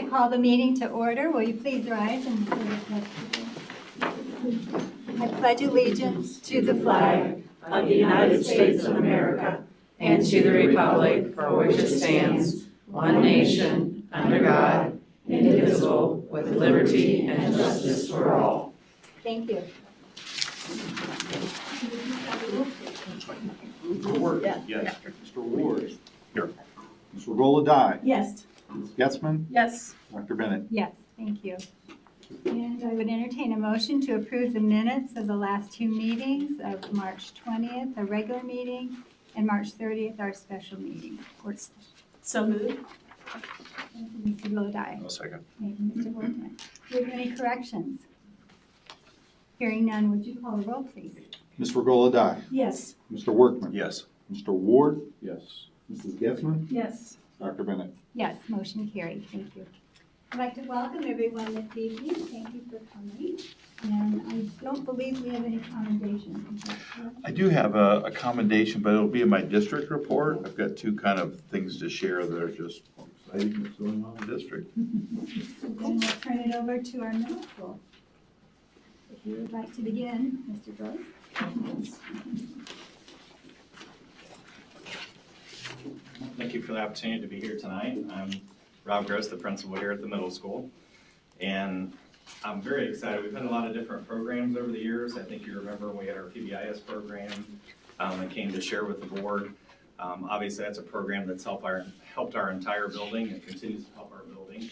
to call the meeting to order. Will you please rise and say the pledge? I pledge allegiance to the flag of the United States of America and to the republic for which it stands, one nation, under God, indivisible, with liberty and justice for all. Thank you. Mr. Ward? Yes. Mr. Ward? Here. Ms. Regola-Dye? Yes. Ms. Getzman? Yes. Dr. Bennett? Yes, thank you. And I would entertain a motion to approve the minutes of the last two meetings of March 20th, our regular meeting, and March 30th, our special meeting. So moved. Ms. Regola-Dye. No second. Thank you, Mr. Workman. Do you have any corrections? Hearing none, would you call the roll, please? Ms. Regola-Dye? Yes. Mr. Workman? Yes. Mr. Ward? Yes. Mrs. Getzman? Yes. Dr. Bennett? Yes, motion carried. Thank you. I'd like to welcome everyone this evening. Thank you for coming. And I don't believe we have any commendations. Is that correct? I do have a commendation, but it'll be in my district report. I've got two kind of things to share that are just exciting what's going on in the district. Then we'll turn it over to our middle school. If you would like to begin, Mr. Gross. Thank you for the opportunity to be here tonight. I'm Rob Gross, the principal here at the middle school, and I'm very excited. We've had a lot of different programs over the years. I think you remember when we had our PBIS program that came to share with the board. Obviously, that's a program that's helped our entire building and continues to help our building.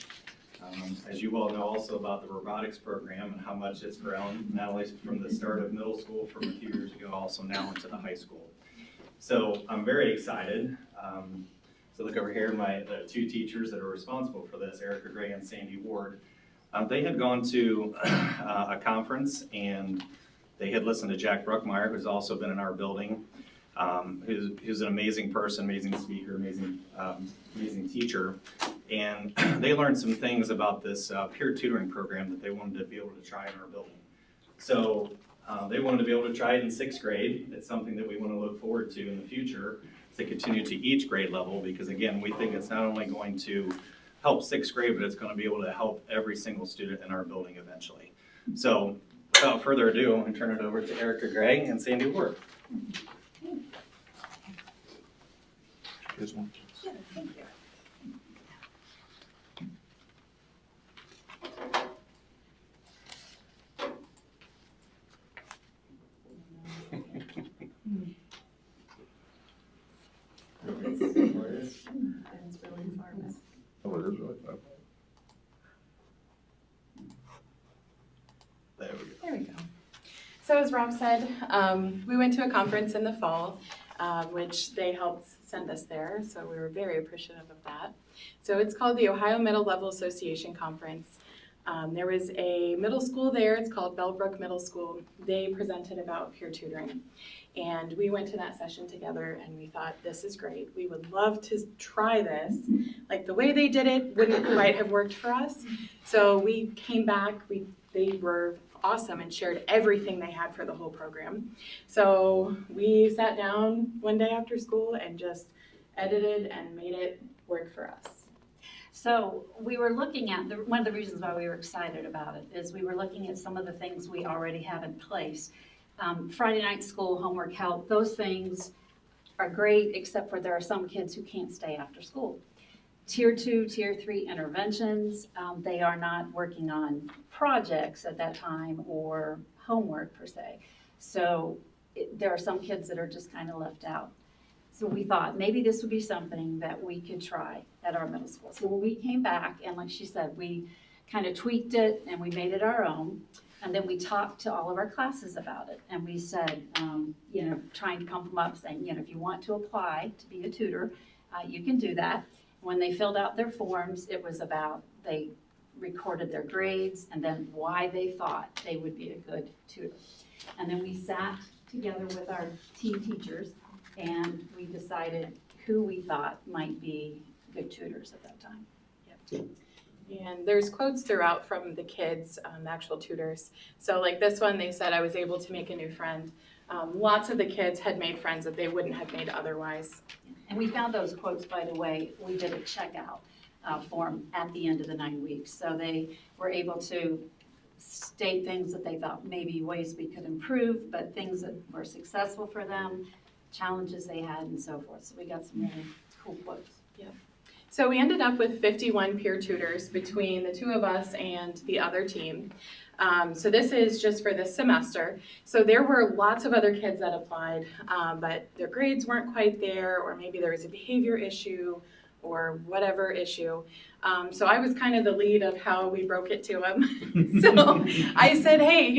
As you all know also about the robotics program and how much it's grown, not only from the start of middle school from a few years ago, also now into the high school. So I'm very excited. So look over here, the two teachers that are responsible for this, Erica Gray and Sandy Ward. They had gone to a conference and they had listened to Jack Bruckmeyer, who's also been in our building, who's an amazing person, amazing speaker, amazing teacher. And they learned some things about this peer tutoring program that they wanted to be able to try in our building. So they wanted to be able to try it in 6th grade. It's something that we want to look forward to in the future to continue to each grade level, because again, we think it's not only going to help 6th grade, but it's going to be able to help every single student in our building eventually. So without further ado, I'm going to turn it over to Erica Gray and Sandy Ward. Here's one. Sure, thank you. Oh, it is really fun. There we go. There we go. So as Rob said, we went to a conference in the fall, which they helped send us there, so we were very appreciative of that. So it's called the Ohio Middle Level Association Conference. There was a middle school there, it's called Bellbrook Middle School. They presented about peer tutoring. And we went to that session together and we thought, this is great. We would love to try this. Like the way they did it wouldn't quite have worked for us. So we came back, they were awesome and shared everything they had for the whole program. So we sat down one day after school and just edited and made it work for us. So we were looking at, one of the reasons why we were excited about it is we were looking at some of the things we already have in place. Friday night school, homework help, those things are great, except for there are some kids who can't stay after school. Tier 2, Tier 3 interventions, they are not working on projects at that time or homework per se. So there are some kids that are just kind of left out. So we thought maybe this would be something that we could try at our middle school. So when we came back, and like she said, we kind of tweaked it and we made it our own. And then we talked to all of our classes about it. And we said, trying to pump them up, saying, if you want to apply to be a tutor, you can do that. When they filled out their forms, it was about, they recorded their grades and then why they thought they would be a good tutor. And then we sat together with our team teachers and we decided who we thought might be good tutors at that time. Yep. And there's quotes throughout from the kids, the actual tutors. So like this one, they said, I was able to make a new friend. Lots of the kids had made friends that they wouldn't have made otherwise. And we found those quotes, by the way, we did a checkout. form at the end of the 9 weeks. So they were able to state things that they thought maybe ways we could improve, but things that were successful for them, challenges they had, and so forth. So we got some really cool quotes. So we ended up with 51 peer tutors between the two of us and the other team. So this is just for this semester. So there were lots of other kids that applied, but their grades weren't quite there, or maybe there was a behavior issue or whatever issue. So I was kind of the lead of how we broke it to them. So I said, hey,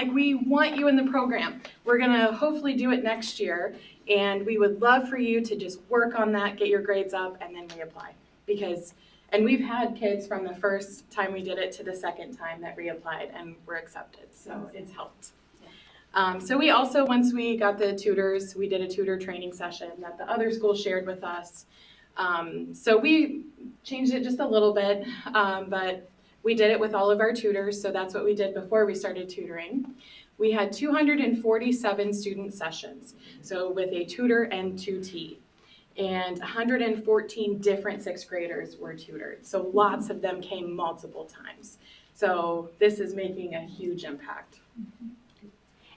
we want you in the program. We're gonna hopefully do it next year, and we would love for you to just work on that, get your grades up, and then reapply. And we've had kids from the first time we did it to the second time that reapplied and were accepted, so it's helped. So we also, once we got the tutors, we did a tutor training session that the other school shared with us. So we changed it just a little bit, but we did it with all of our tutors, so that's what we did before we started tutoring. We had 247 student sessions, so with a tutor and tutee. And 114 different sixth graders were tutored. So lots of them came multiple times. So this is making a huge impact.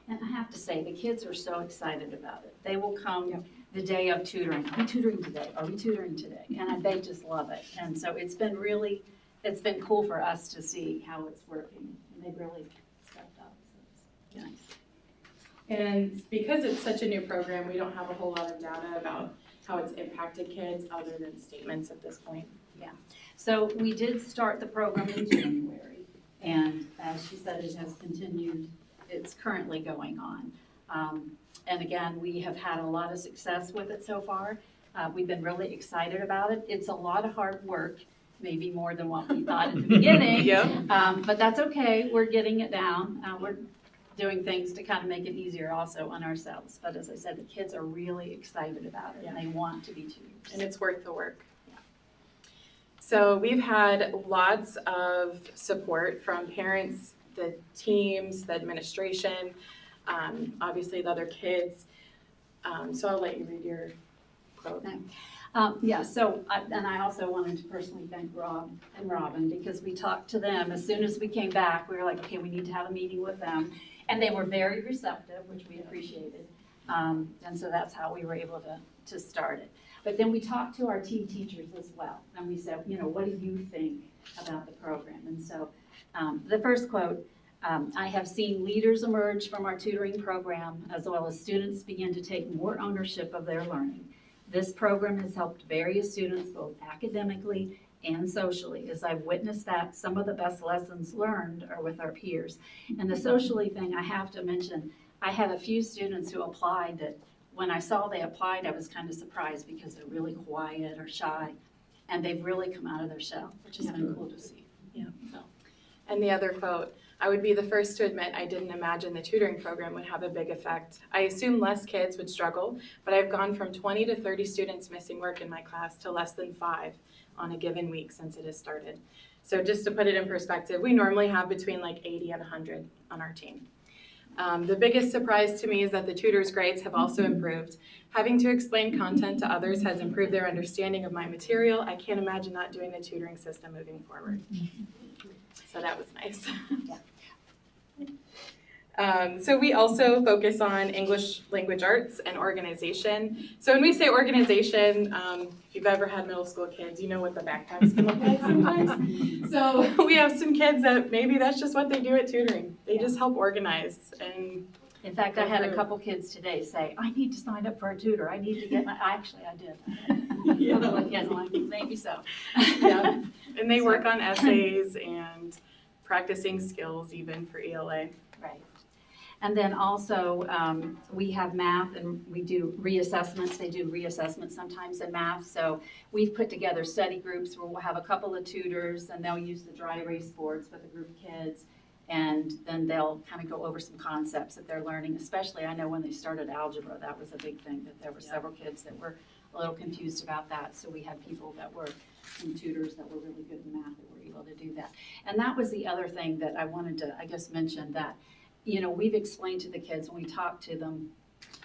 And I have to say, the kids are so excited about it. They will come the day of tutoring. Are we tutoring today? Are we tutoring today? And they just love it. And so it's been cool for us to see how it's working. And they really stepped up. So it's nice. And because it's such a new program, we don't have a whole lot of data about how it's impacted kids other than statements at this point. Yeah. So we did start the program in January. And as she said, it has continued. It's currently going on. And again, we have had a lot of success with it so far. We've been really excited about it. It's a lot of hard work, maybe more than what we thought at the beginning. But that's okay. We're getting it down. We're doing things to kind of make it easier also on ourselves. But as I said, the kids are really excited about it, and they want to be tutors. And it's worth the work. So we've had lots of support from parents, the teams, the administration, obviously the other kids. So I'll let you read your quote. And I also wanted to personally thank Rob and Robin, because we talked to them as soon as we came back. We were like, okay, we need to have a meeting with them. And they were very receptive, which we appreciated. And so that's how we were able to start it. But then we talked to our team teachers as well. And we said, what do you think about the program? And so the first quote, I have seen leaders emerge from our tutoring program, as well as students begin to take more ownership of their learning. This program has helped various students both academically and socially. As I've witnessed that, some of the best lessons learned are with our peers. And the socially thing, I have to mention, I had a few students who applied that when I saw they applied, I was kind of surprised because they're really quiet or shy, and they've really come out of their shell, which has been cool to see. And the other quote, I would be the first to admit I didn't imagine the tutoring program would have a big effect. I assumed less kids would struggle, but I've gone from 20 to 30 students missing work in my class to less than 5 on a given week since it has started. So just to put it in perspective, we normally have between 80 and 100 on our team. The biggest surprise to me is that the tutors' grades have also improved. Having to explain content to others has improved their understanding of my material. I can't imagine not doing the tutoring system moving forward. So that was nice. So we also focus on English language arts and organization. So when we say organization, if you've ever had middle school kids, you know what the backpacks can look like sometimes. So we have some kids that maybe that's just what they do at tutoring. They just help organize. And in fact, I had a couple kids today say, I need to sign up for a tutor. I need to get actually I did. A couple of kids, like, maybe so. Yeah, and they work on essays and practicing skills even for ELA. Right. And then also, we have math and we do reassessments. They do reassessments sometimes in math. So we've put together study groups where we'll have a couple of tutors and they'll use the dry erase boards with a group of kids. And then they'll kind of go over some concepts that they're learning, especially I know when they started algebra, that was a big thing, that there were several kids that were a little confused about that. So we had people that were, some tutors that were really good in math that were able to do that. And that was the other thing that I wanted to, I guess, mention that, you know, we've explained to the kids when we talk to them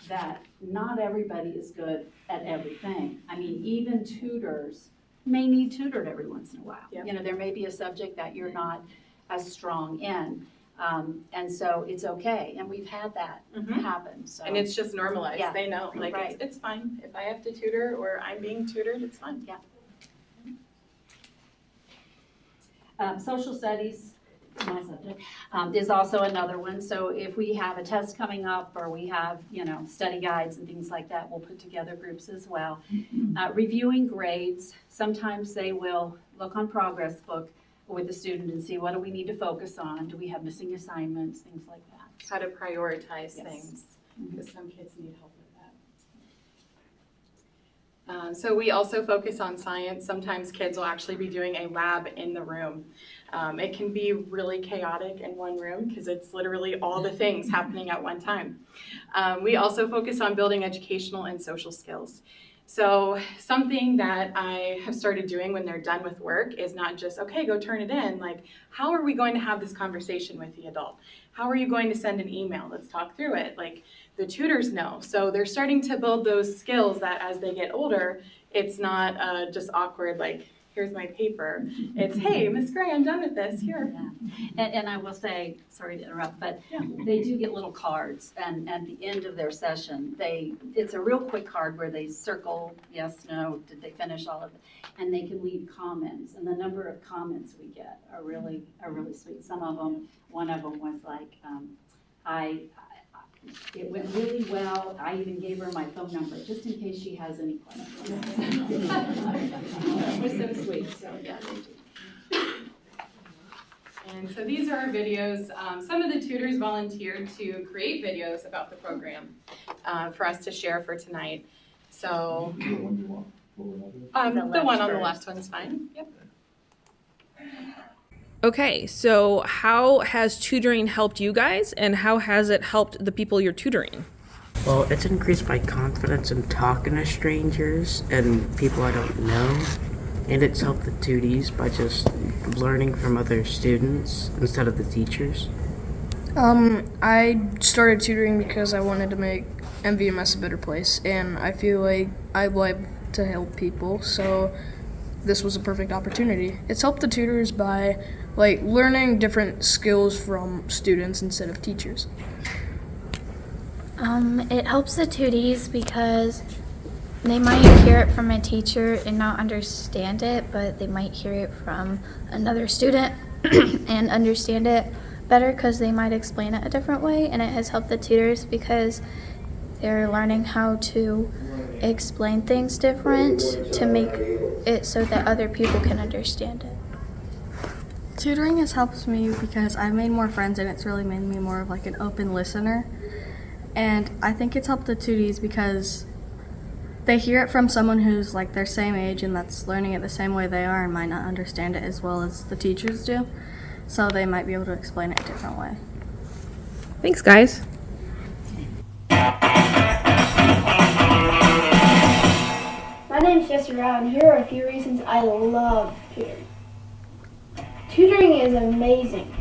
that not everybody is good at everything. I mean, even tutors may need tutored every once in a while. Yep. You know, there may be a subject that you're not as strong in. And so it's okay. And we've had that happen, so. And it's just normalized. Yeah. They know, like, Right. it's fine. If I have to tutor or I'm being tutored, it's fine. Yeah. Social studies, my subject, is also another one. So if we have a test coming up or we have, you know, study guides and things like that, we'll put together groups as well. Reviewing grades, sometimes they will look on progress book with the student and see what do we need to focus on? Do we have missing assignments, things like that. How to prioritize Yes. things, because some kids need help with that. So we also focus on science. Sometimes kids will actually be doing a lab in the room. It can be really chaotic in one room because it's literally all the things happening at one time. We also focus on building educational and social skills. So something that I have started doing when they're done with work is not just, okay, go turn it in. Like, how are we going to have this conversation with the adult? How are you going to send an email? Let's talk through it. Like, the tutors know. So they're starting to build those skills that as they get older, it's not just awkward, like, here's my paper. It's, hey, Miss Gray, I'm done with this, here. Yeah. And I will say, sorry to interrupt, but they do get little cards, and at the end of their session, it's a real quick card where they circle, yes, no, did they finish all of it? And they can leave comments, and the number of comments we get are really sweet. Some of them, one of them was like, it went really well. I even gave her my phone number, just in case she has any questions. It was so sweet, so yeah, they do. And so these are our videos. Some of the tutors volunteered to create videos about the program for us to share for tonight. So The one you want? the one on the left one's fine. Yep. Okay, so how has tutoring helped you guys, and how has it helped the people you're tutoring? Well, it's increased my confidence in talking to strangers and people I don't know. And it's helped the tuties by just learning from other students instead of the teachers. I started tutoring because I wanted to make MVMS a better place, and I feel like I like to help people, so this was a perfect opportunity. It's helped the tutors by learning different skills from students instead of teachers. It helps the tuties because they might hear it from a teacher and not understand it, but they might hear it from another student and understand it better because they might explain it a different way. And it has helped the tutors because they're learning how to explain things different to make it so that other people can understand it. Tutoring has helped me because I've made more friends, and it's really made me more of an open listener. And I think it's helped the tuties because they hear it from someone who's their same age and that's learning it the same way they are and might not understand it as well as the teachers do. So they might be able to explain it a different way. Thanks, guys. My name is Jesse Rao, and here are a few reasons I love tutoring. Tutoring is amazing.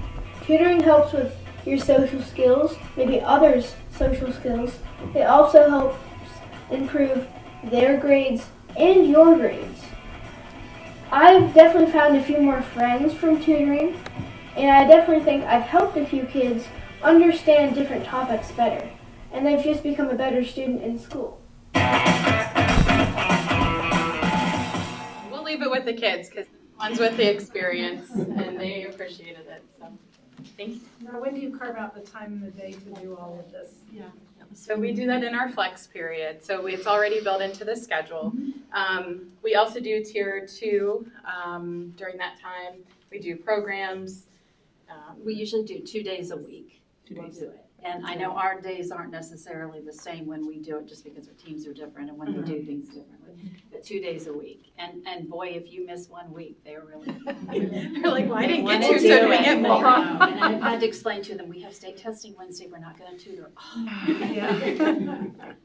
Tutoring helps with your social skills, maybe others' social skills. It also helps improve their grades and your grades. I've definitely found a few more friends from tutoring, and I definitely think I've helped a few kids understand different topics better, and they've just become a better student in school. We'll leave it with the kids because one's with the experience and they appreciated it. So thanks. Now, when do you carve out the time in the day to do all of this? Yeah. So we do that in our flex period. So it's already built into the schedule. We also do tier 2 during that time. We do programs. We usually do 2 days a week. We'll do it. And I know our days aren't necessarily the same when we do it, just because our teams are different and when we do things differently. But 2 days a week. And boy, if you miss 1 week, they're really they're like, well, I didn't get to, so do we get more? And I've had to explain to them, we have state testing Wednesday, we're not going to tutor.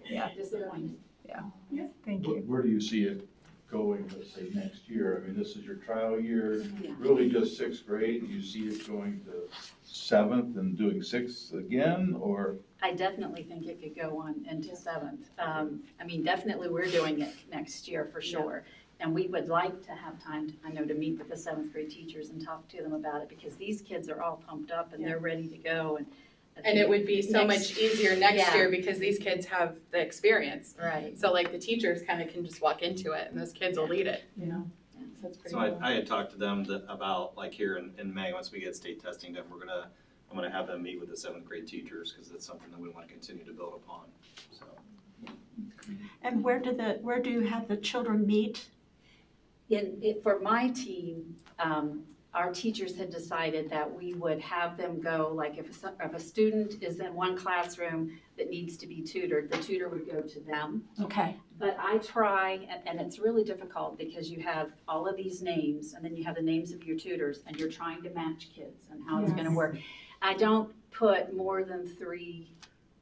Yeah. Disappointed. Yeah. Thank you. Where do you see it going, let's say, next year? I mean, this is your trial year, really just 6th grade. Do you see it going to 7th and doing 6th again, or? I definitely think it could go on into 7th. I mean, definitely we're doing it next year for sure. And we would like to have time, to meet with the 7th grade teachers and talk to them about it, because these kids are all pumped up and they're ready to go. And it would be so much easier next year because these kids have the experience. Right. So like the teachers kind of can just walk into it and those kids will lead it, you know? So it's pretty cool. I had talked to them about, like, here in May, once we get state testing done, I'm gonna have them meet with the 7th grade teachers, because that's something that we want to continue to build upon, so. And where do you have the children meet? For my team, our teachers had decided that we would have them go, like if a student is in one classroom that needs to be tutored, the tutor would go to them. Okay. But I try, and it's really difficult because you have all of these names and then you have the names of your tutors and you're trying to match kids and how it's going to work. I don't put more than 3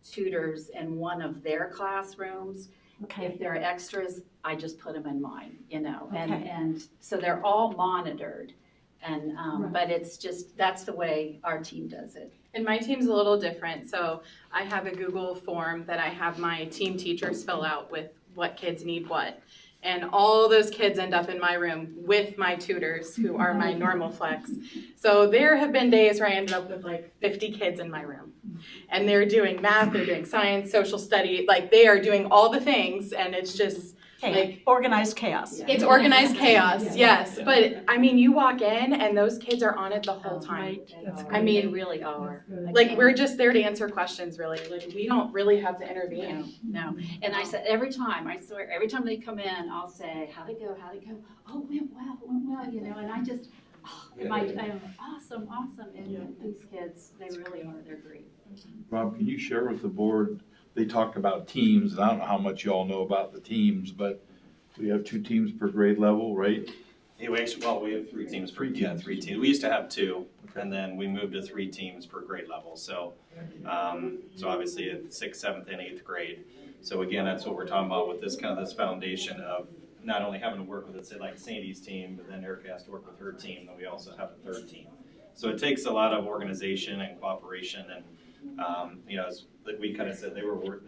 tutors in one of their classrooms. Okay. If there are extras, I just put them in mine, Okay. and so they're all monitored. And, but it's just, that's the way our team does it. And my team's a little different. So I have a Google form that I have my team teachers fill out with what kids need what. And all those kids end up in my room with my tutors who are my normal flex. So there have been days where I ended up with like 50 kids in my room. And they're doing math, they're doing science, social study, like they are doing all the things, and it's just like organized chaos. It's organized chaos, yes. But I mean, you walk in and those kids are on it the whole time. I mean, they really are. Like we're just there to answer questions, really. Like we don't really have to intervene. No. And I said every time they come in, I'll say, how'd it go? Oh, went well, and I just, I'm awesome. And these kids, they really are, they're great. Rob, can you share with the board, they talked about teams, and I don't know how much you all know about the teams, but we have 2 teams per grade level, right? Yeah, we have 3 teams per, 3 teams. We used to have 2, and then we moved to 3 teams per grade level. So, so obviously at 6th, 7th, and 8th grade. So again, that's what we're talking about with this foundation of not only having to work with, let's say, like Sandy's team, but then Erica has to work with her team, then we also have a 3rd team. So it takes a lot of organization and cooperation, and as we kind of said, they were willing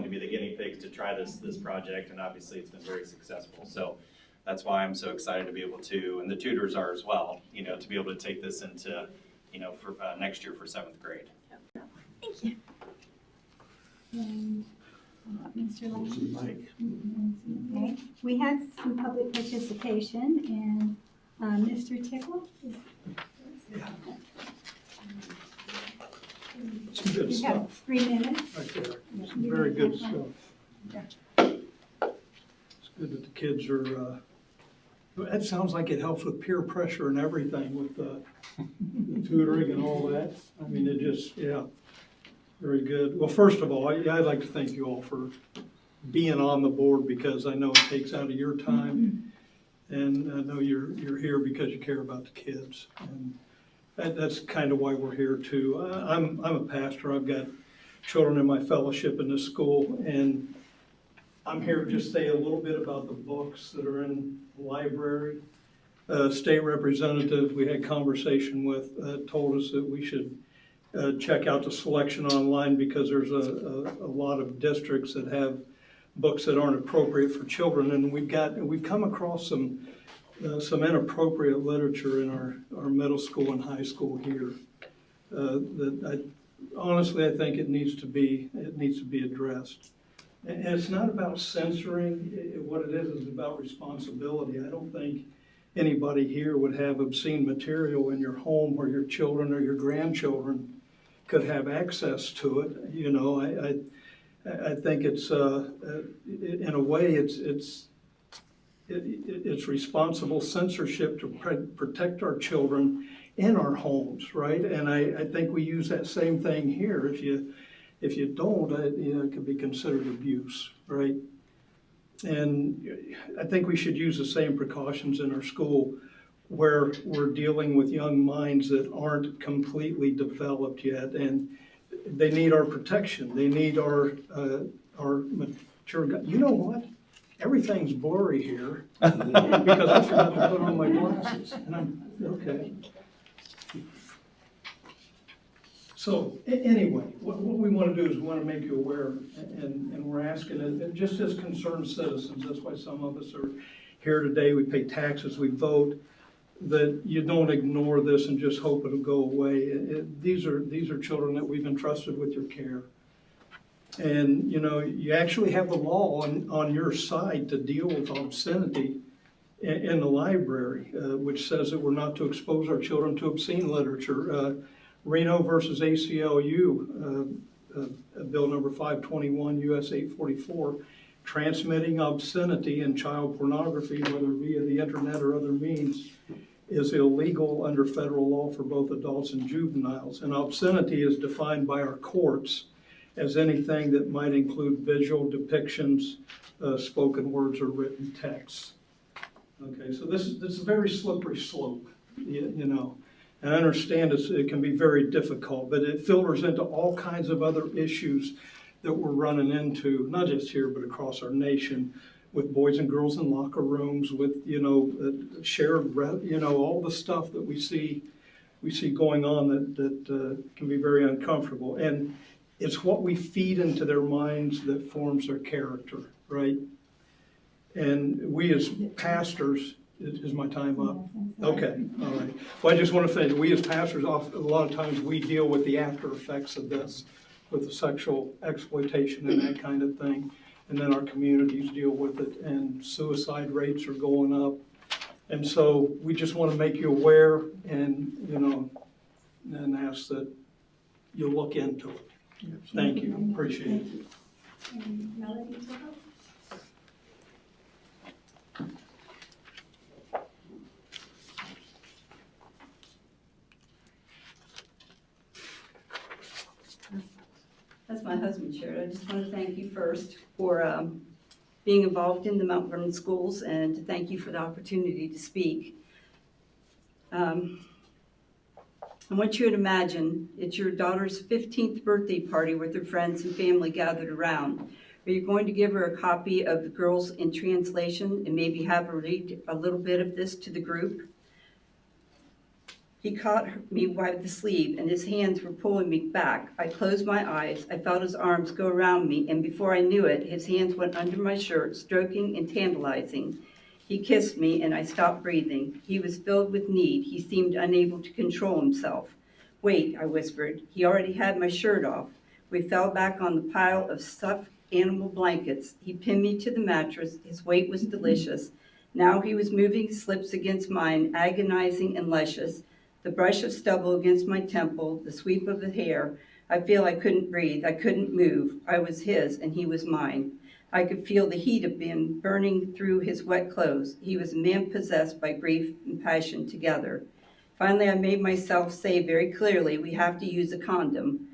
to be the guinea pigs to try this project, and obviously it's been very successful. So that's why I'm so excited to be able to, and the tutors are as well, to be able to take this into, for next year for 7th grade. Thank you. Mr. Lang? Okay, we had some public participation, and Mr. Tickle? Some good You stuff. have 3 minutes. Right there. Some very good stuff. It's good that the kids are, that sounds like it helps with peer pressure and everything with the tutoring and all that. I mean, it just, very good. Well, first of all, I'd like to thank you all for being on the board, because I know it takes out of your time, and I know you're here because you care about the kids. And that's kind of why we're here too. I'm a pastor. I've got children in my fellowship in this school, and I'm here to just say a little bit about the books that are in the library. State representative we had conversation with told us that we should check out the selection online, because there's a lot of districts that have books that aren't appropriate for children, and we've come across some inappropriate literature in our middle school and high school here. Honestly, I think it needs to be addressed. And it's not about censoring. What it is about responsibility. I don't think anybody here would have obscene material in your home where your children or your grandchildren could have access to it. I think it's in a way it's responsible censorship to protect our children in our homes, right? And I think we use that same thing here. If you don't, it could be considered abuse, right? And I think we should use the same precautions in our school, where we're dealing with young minds that aren't completely developed yet, and they need our protection. They need our mature. You know what? Everything's blurry here because I forgot to put on my glasses. And okay. So anyway, what we want to do is we want to make you aware, and we're asking it just as concerned citizens. That's why some of us are here today. We pay taxes, we vote. That you don't ignore this and just hope it'll go away. These are children that we've entrusted with your care. And, you know, you actually have the law on your side to deal with obscenity in the library, which says that we're not to expose our children to obscene literature. Reno versus ACLU, Bill number 521, US 844, transmitting obscenity and child pornography, whether via the internet or other means, is illegal under federal law for both adults and juveniles. And obscenity is defined by our courts as anything that might include visual depictions, spoken words, or written texts. Okay, so this is a very slippery slope, you know. And I understand it can be very difficult, but it filters into all kinds of other issues that we're running into, not just here, but across our nation, with boys and girls in locker rooms, with, you know, shared, you know, all the stuff that we see going on that can be very uncomfortable. And it's what we feed into their minds that forms their character, right? And we as pastors, is my time up? Okay, all right. Well, I just want to say, we as pastors, a lot of times we deal with the after effects of this, with the sexual exploitation and that kind of thing. And then our communities deal with it, and suicide rates are going up. And so we just want to make you aware and, you know, and ask that you look into it. Thank you, appreciate it. And Melody, to help? As my husband shared, I just want to thank you first for being involved in the Mount Vernon schools, and to thank you for the opportunity to speak. I want you to imagine it's your daughter's 15th birthday party with her friends and family gathered around. Are you going to give her a copy of the Girls in Translation and maybe have her read a little bit of this to the group? He caught me by the sleeve, and his hands were pulling me back. I closed my eyes. I felt his arms go around me, and before I knew it, his hands went under my shirt, stroking and tantalizing. He kissed me, and I stopped breathing. He was filled with need. He seemed unable to control himself. Wait, I whispered. He already had my shirt off. We fell back on the pile of stuffed animal blankets. He pinned me to the mattress. His weight was delicious. Now he was moving his lips against mine, agonizing and luscious. The brush of stubble against my temple, the sweep of the hair. I feel I couldn't breathe. I couldn't move. I was his, and he was mine. I could feel the heat of him burning through his wet clothes. He was a man possessed by grief and passion together. Finally, I made myself say very clearly, we have to use a condom.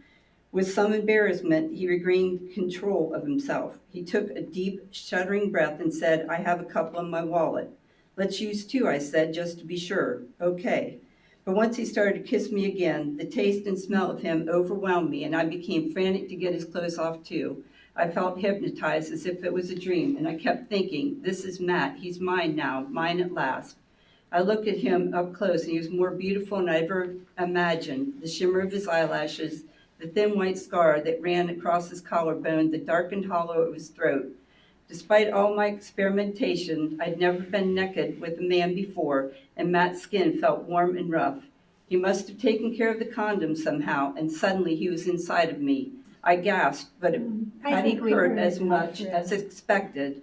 With some embarrassment, he regained control of himself. He took a deep, shuddering breath and said, I have a couple in my wallet. Let's use two, I said, just to be sure. Okay. But once he started to kiss me again, the taste and smell of him overwhelmed me, and I became frantic to get his clothes off too. I felt hypnotized as if it was a dream, and I kept thinking, this is Matt. He's mine now, mine at last. I looked at him up close, and he was more beautiful than I ever imagined. The shimmer of his eyelashes, the thin white scar that ran across his collarbone, the darkened hollow of his throat. Despite all my experimentation, I'd never been naked with a man before, and Matt's skin felt warm and rough. He must have taken care of the condom somehow, and suddenly he was inside of me. I gasped, but it hadn't hurt as much as expected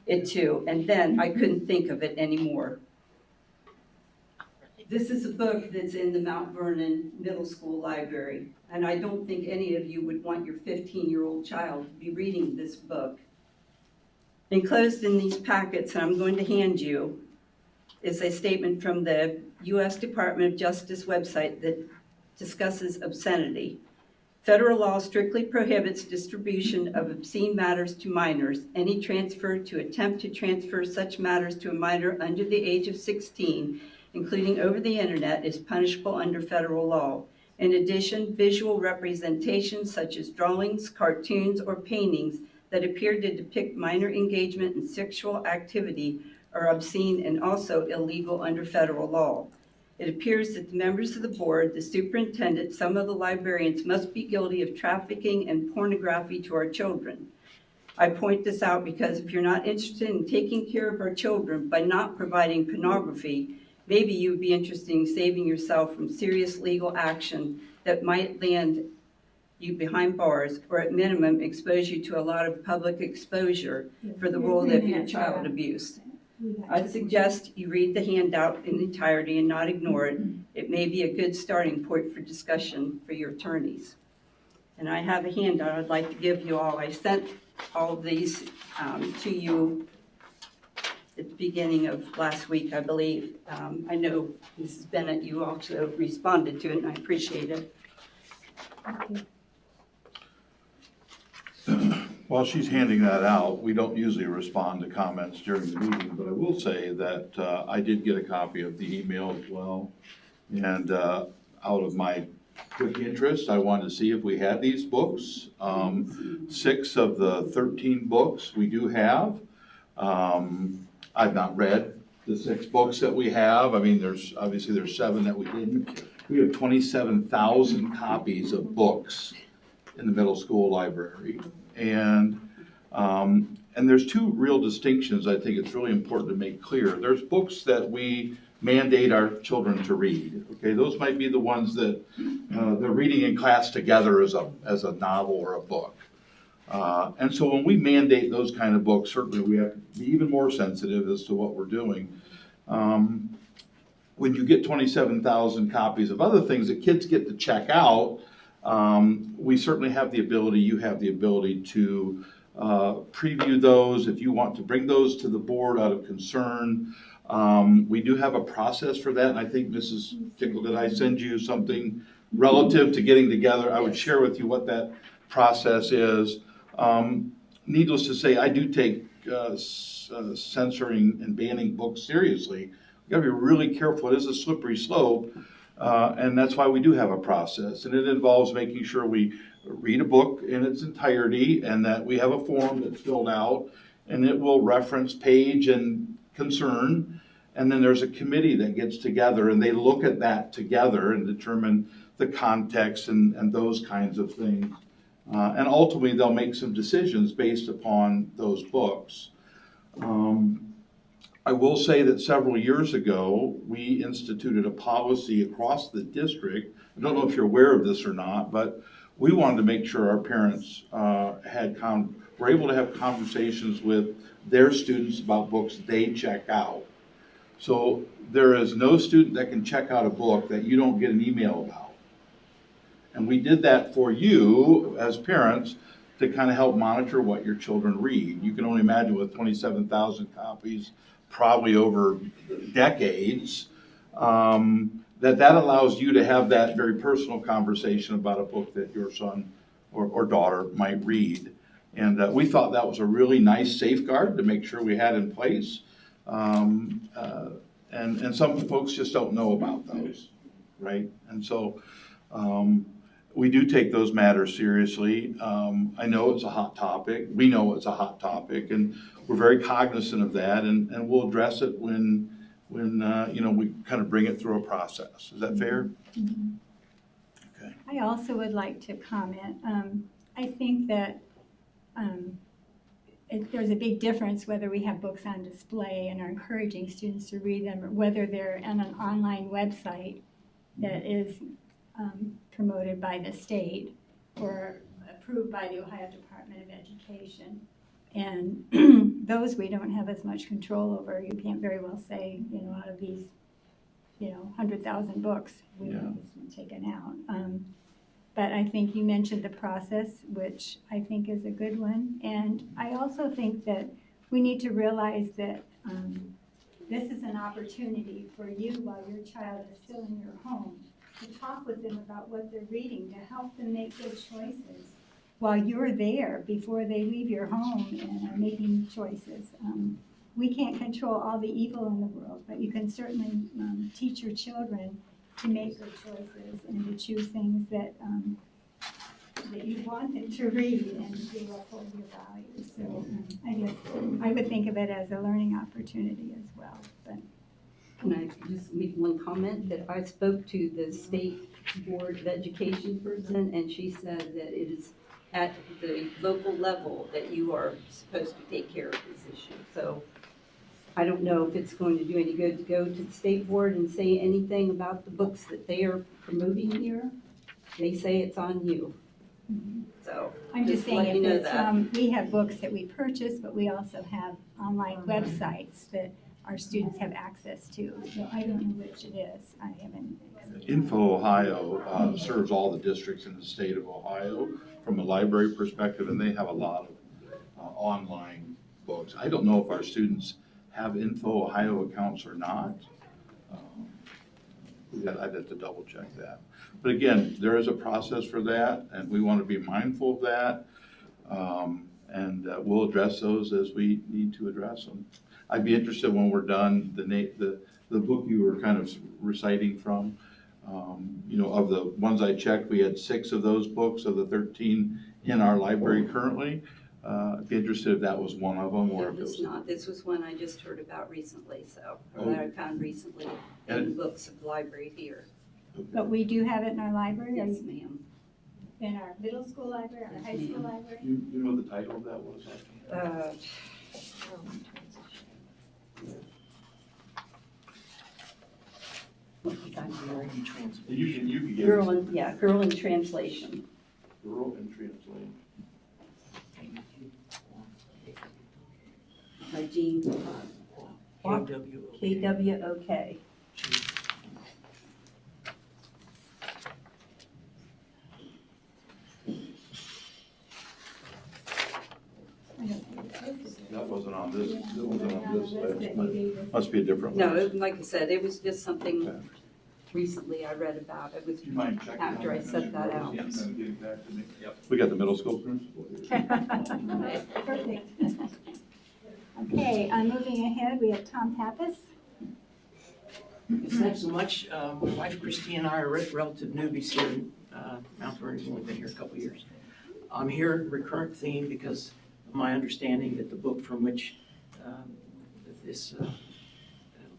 it to, and then I couldn't think of it anymore. This is a book that's in the Mount Vernon Middle School Library, and I don't think any of you would want your 15-year-old child to be reading this book. Enclosed in these packets that I'm going to hand you is a statement from the U.S. Department of Justice website that discusses obscenity. Federal law strictly prohibits distribution of obscene matters to minors. Any transfer to attempt to transfer such matters to a minor under the age of 16, including over the internet, is punishable under federal law. In addition, visual representations such as drawings, cartoons, or paintings that appear to depict minor engagement in sexual activity are obscene and also illegal under federal law. It appears that the members of the board, the superintendent, some of the librarians must be guilty of trafficking and pornography to our children. I point this out because if you're not interested in taking care of our children by not providing pornography, maybe you would be interested in saving yourself from serious legal action that might land you behind bars, or at minimum expose you to a lot of public exposure for the role of your child abuse. I suggest you read the handout in entirety and not ignore it. It may be a good starting point for discussion for your attorneys. And I have a handout I'd like to give you all. I sent all of these to you at the beginning of last week, I believe. I know, Mrs. Bennett, you also responded to it, and I appreciate it. While she's handing that out, we don't usually respond to comments during the meeting, but I will say that I did get a copy of the email as well. And out of my quick interest, I wanted to see if we had these books. 6 of the 13 books we do have. I've not read the 6 books that we have. I mean, there's 7 that we didn't. We have 27,000 copies of books in the middle school library. And there's 2 real distinctions I think it's really important to make clear. There's books that we mandate our children to read. Okay, those might be the ones that they're reading in class together as a novel or a book. And so when we mandate those kind of books, certainly we have to be even more sensitive as to what we're doing. When you get 27,000 copies of other things that kids get to check out, we certainly have the ability, you have the ability to preview those if you want to bring those to the board out of concern. We do have a process for that, and I think Mrs. Tickle, did I send you something relative to getting together? I would share with you what that process is. Needless to say, I do take censoring and banning books seriously. We've got to be really careful. It is a slippery slope. And that's why we do have a process, and it involves making sure we read a book in its entirety and that we have a form that's filled out, and it will reference page and concern, and then there's a committee that gets together and they look at that together and determine the context and those kinds of things. And ultimately they'll make some decisions based upon those books. I will say that several years ago, we instituted a policy across the district. I don't know if you're aware of this or not, but we wanted to make sure our parents were able to have conversations with their students about books they check out. So there is no student that can check out a book that you don't get an email about. And we did that for you as parents to kind of help monitor what your children read. You can only imagine with 27,000 copies, probably over decades, that allows you to have that very personal conversation about a book that your son or daughter might read. And we thought that was a really nice safeguard to make sure we had in place. And some folks just don't know about those, right? And so we do take those matters seriously. I know it's a hot topic. We know it's a hot topic, and we're very cognizant of that, and we'll address it when we kind of bring it through a process. Is that fair? Mm-hmm. Okay. I also would like to comment. I think that there's a big difference whether we have books on display and are encouraging students to read them, or whether they're on an online website that is promoted by the state or approved by the Ohio Department of Education. And those we don't have as much control over. You can't very well say, out of these, 100,000 books, we want this taken out. But I think you mentioned the process, which I think is a good one. And I also think that we need to realize that this is an opportunity for you while your child is still in your home to talk with them about what they're reading, to help them make good choices while you're there before they leave your home and are making choices. We can't control all the evil in the world, but you can certainly teach your children to make good choices and to choose things that you want them to read and to uphold your values. So I would think of it as a learning opportunity as well. But Can I just make one comment that I spoke to the State Board of Education person, and she said that it is at the local level that you are supposed to take care of this issue. So I don't know if it's going to do any good to go to the State Board and say anything about the books that they are promoting here. They say it's on you. So I'm just saying, let you know if it's, that. we have books that we purchase, but we also have online websites that our students have access to. So I don't know which it is. I haven't. Info Ohio serves all the districts in the state of Ohio from a library perspective, and they have a lot of online books. I don't know if our students have Info Ohio accounts or not. I'd have to double check that. But again, there is a process for that, and we want to be mindful of that. And we'll address those as we need to address them. I'd be interested when we're done, the book you were kind of reciting from, you know, of the ones I checked, we had 6 of those books of the 13 in our library currently. I'd be interested if that was one of them or if it was not. This was one I just heard about recently, or that I found recently in the books of the library here. But we do have it in our library? Yes, ma'am. In our middle school library, our high school library? You know what the title of that was? You can give Girl in Translation. Girl in Translation. By Jean Kwok. That wasn't on this, it wasn't on this list. Must be a different one. No, like I said, it was just something recently I read about. It was after I set that out. We got the middle school principal. Perfect. Okay, moving ahead, we have Tom Pappas. Thanks so much. My wife Christine and I are relative newbies here in Mount Vernon. We've only been here a couple of years. I'm here, recurrent theme, because of my understanding that the book from which this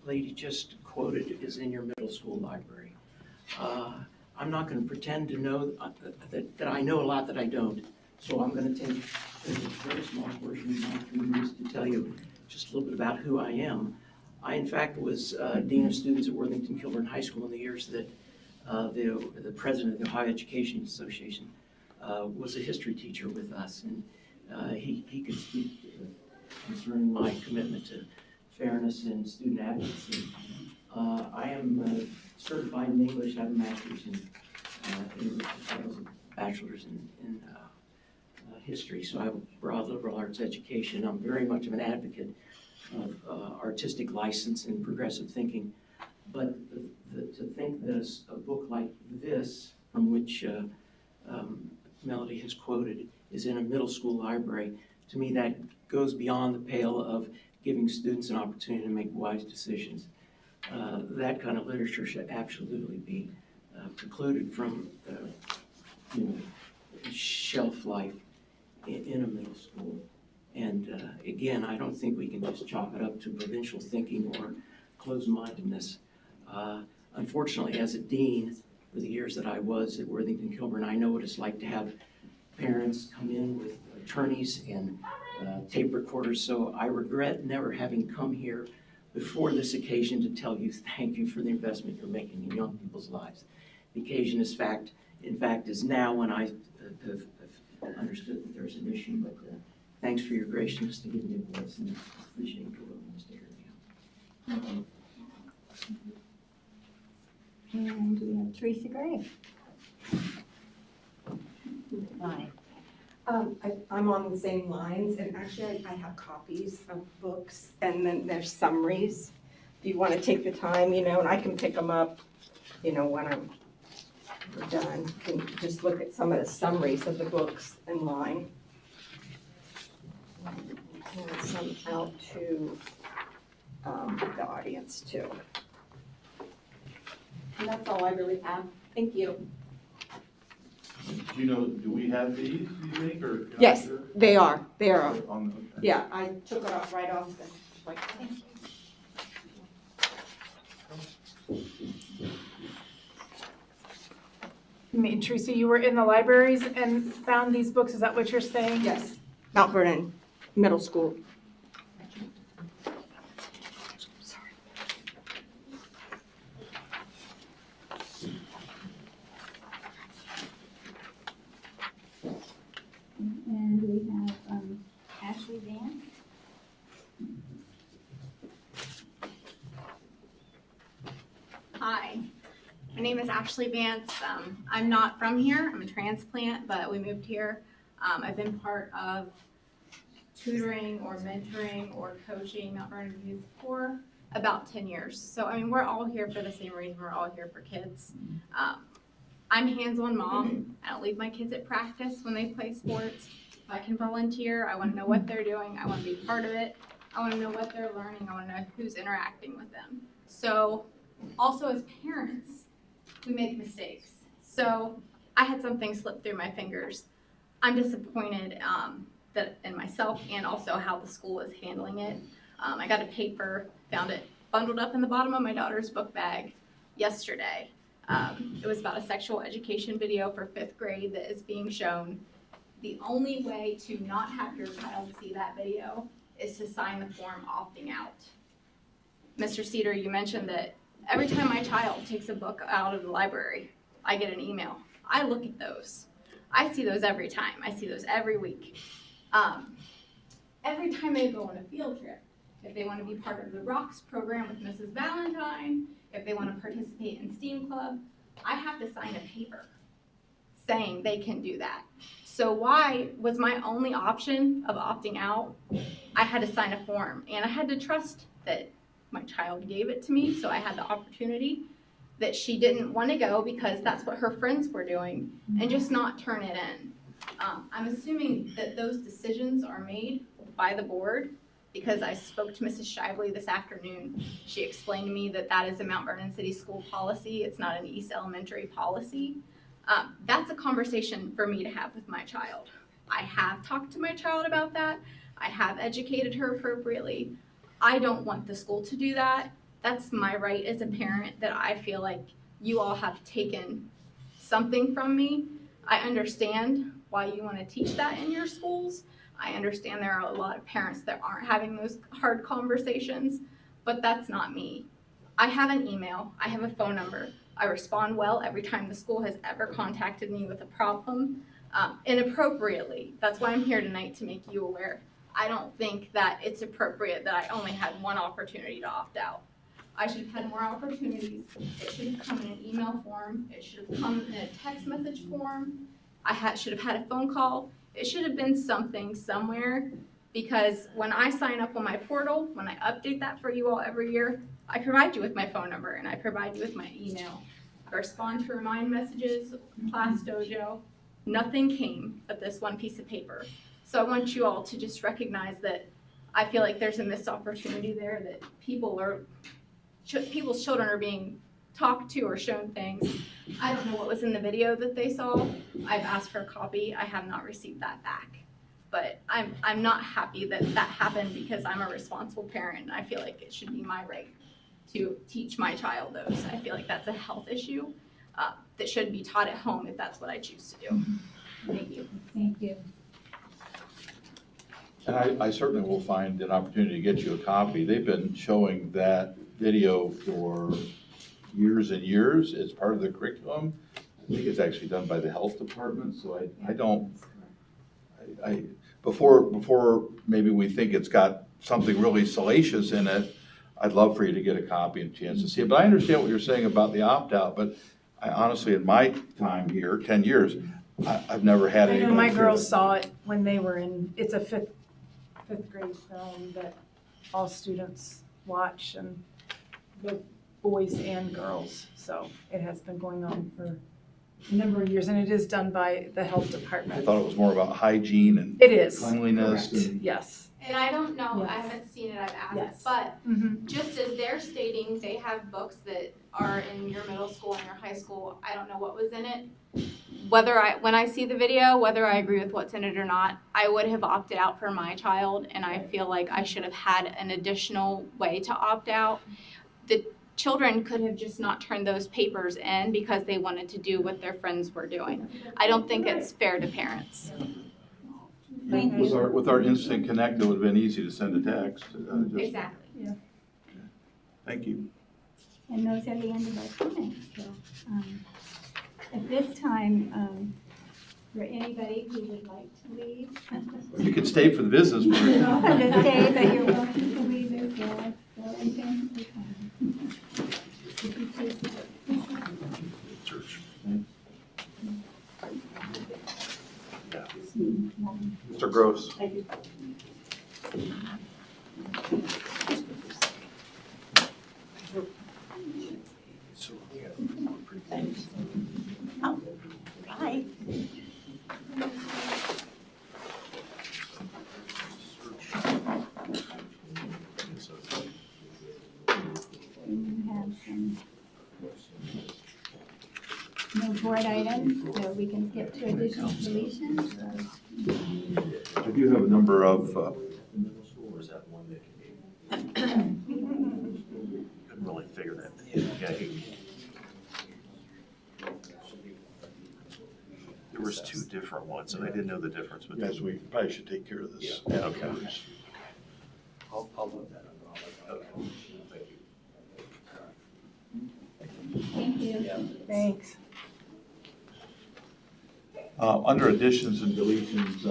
lady just quoted is in your middle school library. I'm not going to pretend to know that I know a lot that I don't, so I'm going to take a very small portion of my 3 minutes to tell you just a little bit about who I am. I, in fact, was Dean of Students at Worthington Kilburn High School in the years that the president of the Ohio Education Association was a history teacher with us, and he could speak concerning my commitment to fairness and student advocacy. I am certified in English. I have a master's in English as well as a bachelor's in history, so I have a broad liberal arts education. I'm very much of an advocate of artistic license and progressive thinking, but to think that a book like this, from which Melody has quoted, is in a middle school library, to me that goes beyond the pale of giving students an opportunity to make wise decisions. That kind of literature should absolutely be precluded from shelf life in a middle school. And again, I don't think we can just chalk it up to provincial thinking or closed-mindedness. Unfortunately, as a dean, for the years that I was at Worthington Kilburn, I know what it's like to have parents come in with attorneys and tape recorders, so I regret never having come here before this occasion to tell you thank you for the investment you're making in young people's lives. The occasion in fact is now when I have understood that there's an issue, but thanks for your graciousness to give me a voice, and I appreciate your willingness to hear me out. And we have Teresa Gray. Hi. I'm on the same lines, and actually I have copies of books, and then there's summaries. If you want to take the time, and I can pick them up, when we're done. You can just look at some of the summaries of the books in line. And some out to the audience too. And that's all I really have. Thank you. Do we have these, do you think, or? Yes, they are. They are. Okay. Yeah, I took it off right off. Thank you. I mean, Teresa, you were in the libraries and found these books, is that what you're saying? Yes. Mount Vernon Middle School. And we have Ashley Vance. Hi, my name is Ashley Vance. I'm not from here. I'm a transplant, but we moved here. I've been part of tutoring or mentoring or coaching Mount Vernon Youth for about 10 years. So, I mean, we're all here for the same reason. We're all here for kids. I'm a hands-on mom. I don't leave my kids at practice when they play sports. If I can volunteer, I want to know what they're doing. I want to be part of it. I want to know what they're learning. I want to know who's interacting with them. So, also as parents, we make mistakes. So I had something slip through my fingers. I'm disappointed that in myself and also how the school is handling it. I got a paper, found it bundled up in the bottom of my daughter's book bag yesterday. It was about a sexual education video for 5th grade that is being shown. The only way to not have your child see that video is to sign the form opting out. Mr. Cedar, you mentioned that every time my child takes a book out of the library, I get an email. I look at those. I see those every time. I see those every week. Every time they go on a field trip, if they want to be part of the ROCKS program with Mrs. Valentine, if they want to participate in STEAM Club, I have to sign a paper saying they can do that. So why was my only option of opting out? I had to sign a form, and I had to trust that my child gave it to me, so I had the opportunity, that she didn't want to go because that's what her friends were doing, and just not turn it in. I'm assuming that those decisions are made by the board because I spoke to Mrs. Shively this afternoon. She explained to me that that is a Mount Vernon City School policy. It's not an East Elementary policy. That's a conversation for me to have with my child. I have talked to my child about that. I have educated her appropriately. I don't want the school to do that. That's my right as a parent, that I feel like you all have taken something from me. I understand why you want to teach that in your schools. I understand there are a lot of parents that aren't having those hard conversations, but that's not me. I have an email. I have a phone number. I respond well every time the school has ever contacted me with a problem, inappropriately. That's why I'm here tonight, to make you aware. I don't think that it's appropriate that I only had one opportunity to opt out. I should have had more opportunities. It should have come in an email form. It should have come in a text message form. Should have had a phone call. It should have been something somewhere, because when I sign up on my portal, when I update that for you all every year, I provide you with my phone number and I provide you with my email. I respond to remind messages, Class Dojo. Nothing came but this one piece of paper. So I want you all to just recognize that I feel like there's a missed opportunity there, that people's children are being talked to or shown things. I don't know what was in the video that they saw. I've asked for a copy. I have not received that back. But I'm not happy that that happened, because I'm a responsible parent and I feel like it should be my right to teach my child those. I feel like that's a health issue that should be taught at home if that's what I choose to do. Thank you. Thank you. And I certainly will find an opportunity to get you a copy. They've been showing that video for years and years. It's part of the curriculum. I think it's actually done by the health department, so before maybe we think it's got something really salacious in it, I'd love for you to get a copy and a chance to see it. But I understand what you're saying about the opt-out, but I honestly, in my time here, 10 years, I've never had I any. know my girls saw it when they were it's a fifth grade film that all students watch, and the boys and girls. So it has been going on for a number of years, and it is done by the health department. I thought it was more about hygiene and it is cleanliness. correct. And yes. And I don't know, Yes. I haven't seen it, I've asked, Yes. but Mhm. just as they're stating, they have books that are in your middle school and your high school. I don't know what was in it. When I see the video, whether I agree with what's in it or not, I would have opted out for my child, and I feel like I should have had an additional way to opt out. children could have just not turned those papers in because they wanted to do what their friends were doing. I don't think it's fair to parents. Thank you. With our instant connect, it would have been easy to send a text. Exactly. Yeah. Thank you. And those are the end of our comments. So, at this time, for anybody who would like to leave. You could stay for the business part. You're welcome to stay, but you're welcome to leave as well. So, and thank you. Mr. Gross. Oh, hi. We have some no board items, so we can skip to additional deletions. I do have a number of, Couldn't really figure that. There was two different ones, and I didn't know the difference between. yes, we probably should take care of this. Yeah, okay. I'll look that up. Okay. Thank you. Thank you. Thanks. Under additions and deletions,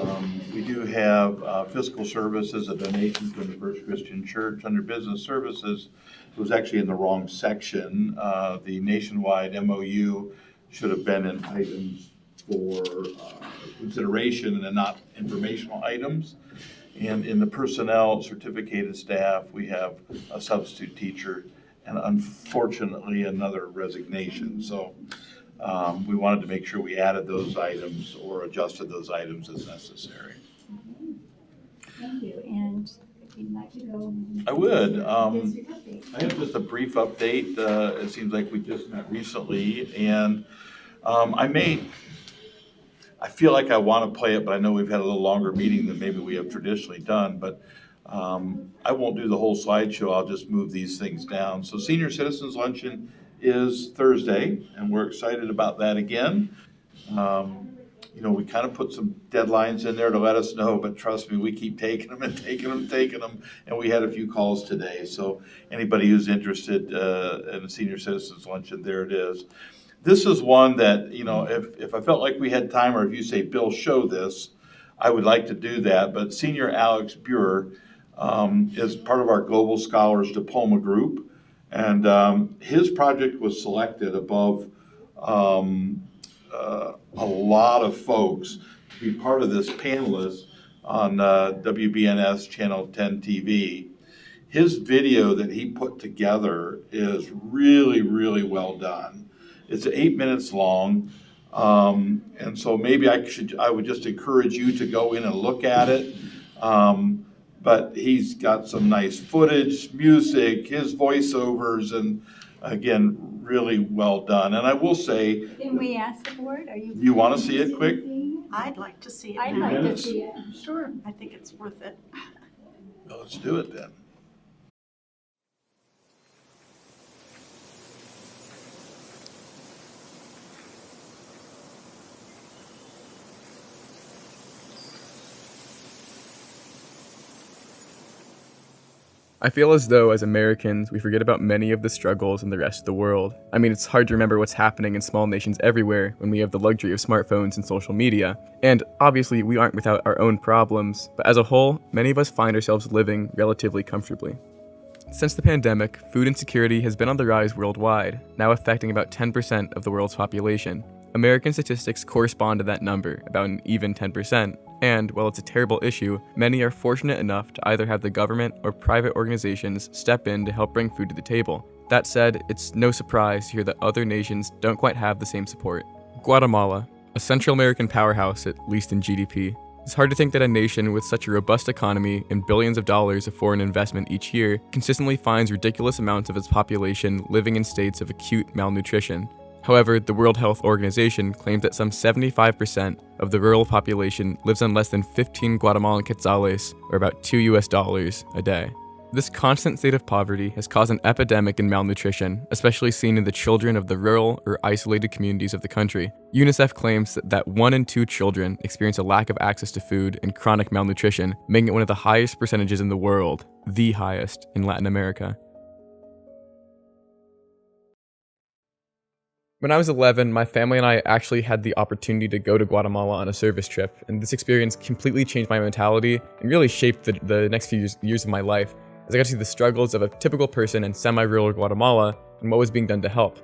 we do have fiscal services, a donation from the First Christian Church. Under business services, it was actually in the wrong section. The nationwide MOU should have been in items for consideration and not informational items. And in the personnel certificated staff, we have a substitute teacher and unfortunately another resignation. So we wanted to make sure we added those items or adjusted those items as necessary. Thank you. And if you'd like to go. I would. District update. I have just a brief update. It seems like we just met recently, and I feel like I want to play it, but I know we've had a little longer meeting than maybe we have traditionally done, but I won't do the whole slideshow. I'll just move these things down. So Senior Citizens Luncheon is Thursday, and we're excited about that again. We kind of put some deadlines in there to let us know, but trust me, we keep taking them and taking them, and we had a few calls today. So anybody who's interested in a Senior Citizens Luncheon, there it is. This is one that, if I felt like we had time, or if you say, Bill, show this, I would like to do that. But Senior Alex Buer is part of our Global Scholars Diploma group. And his project was selected above a lot of folks to be part of this panelist on WBNS Channel 10 TV. His video that he put together is really, really well done. It's 8 minutes long, and so maybe I would just encourage you to go in and look at it. But he's got some nice footage, music, his voiceovers, and again, really well done. And I will say, Can we ask the board? Are you? You want to see it quick? I'd like to see it. I'd now. like to see it. Sure, I think it's worth it. Well, let's do it then. I feel as though, as Americans, we forget about many of the struggles in the rest of the world. I mean, it's hard to remember what's happening in small nations everywhere when we have the luxury of smartphones and social media. And obviously, we aren't without our own problems, but as a whole, many of us find ourselves living relatively comfortably. Since the pandemic, food insecurity has been on the rise worldwide, now affecting about 10% of the world's population. American statistics correspond to that number, about an even 10%. And, while it's a terrible issue, many are fortunate enough to either have the government or private organizations step in to help bring food to the table. That said, it's no surprise to hear that other nations don't quite have the same support. Guatemala, a Central American powerhouse, at least in GDP. It's hard to think that a nation with such a robust economy and billions of dollars of foreign investment each year consistently finds ridiculous amounts of its population living in states of acute malnutrition. However, the World Health Organization claims that some 75% of the rural population lives on less than 15 Guatemalan quetzales, or about $2 a day. This constant state of poverty has caused an epidemic in malnutrition, especially seen in the children of the rural or isolated communities of the country. UNICEF claims that 1 in 2 children experience a lack of access to food and chronic malnutrition, making it one of the highest percentages in the world, the highest in Latin America. When I was 11, my family and I actually had the opportunity to go to Guatemala on a service trip, and this experience completely changed my mentality and really shaped the next few years of my life, as I got to see the struggles of a typical person in semi-rural Guatemala and what was being done to help.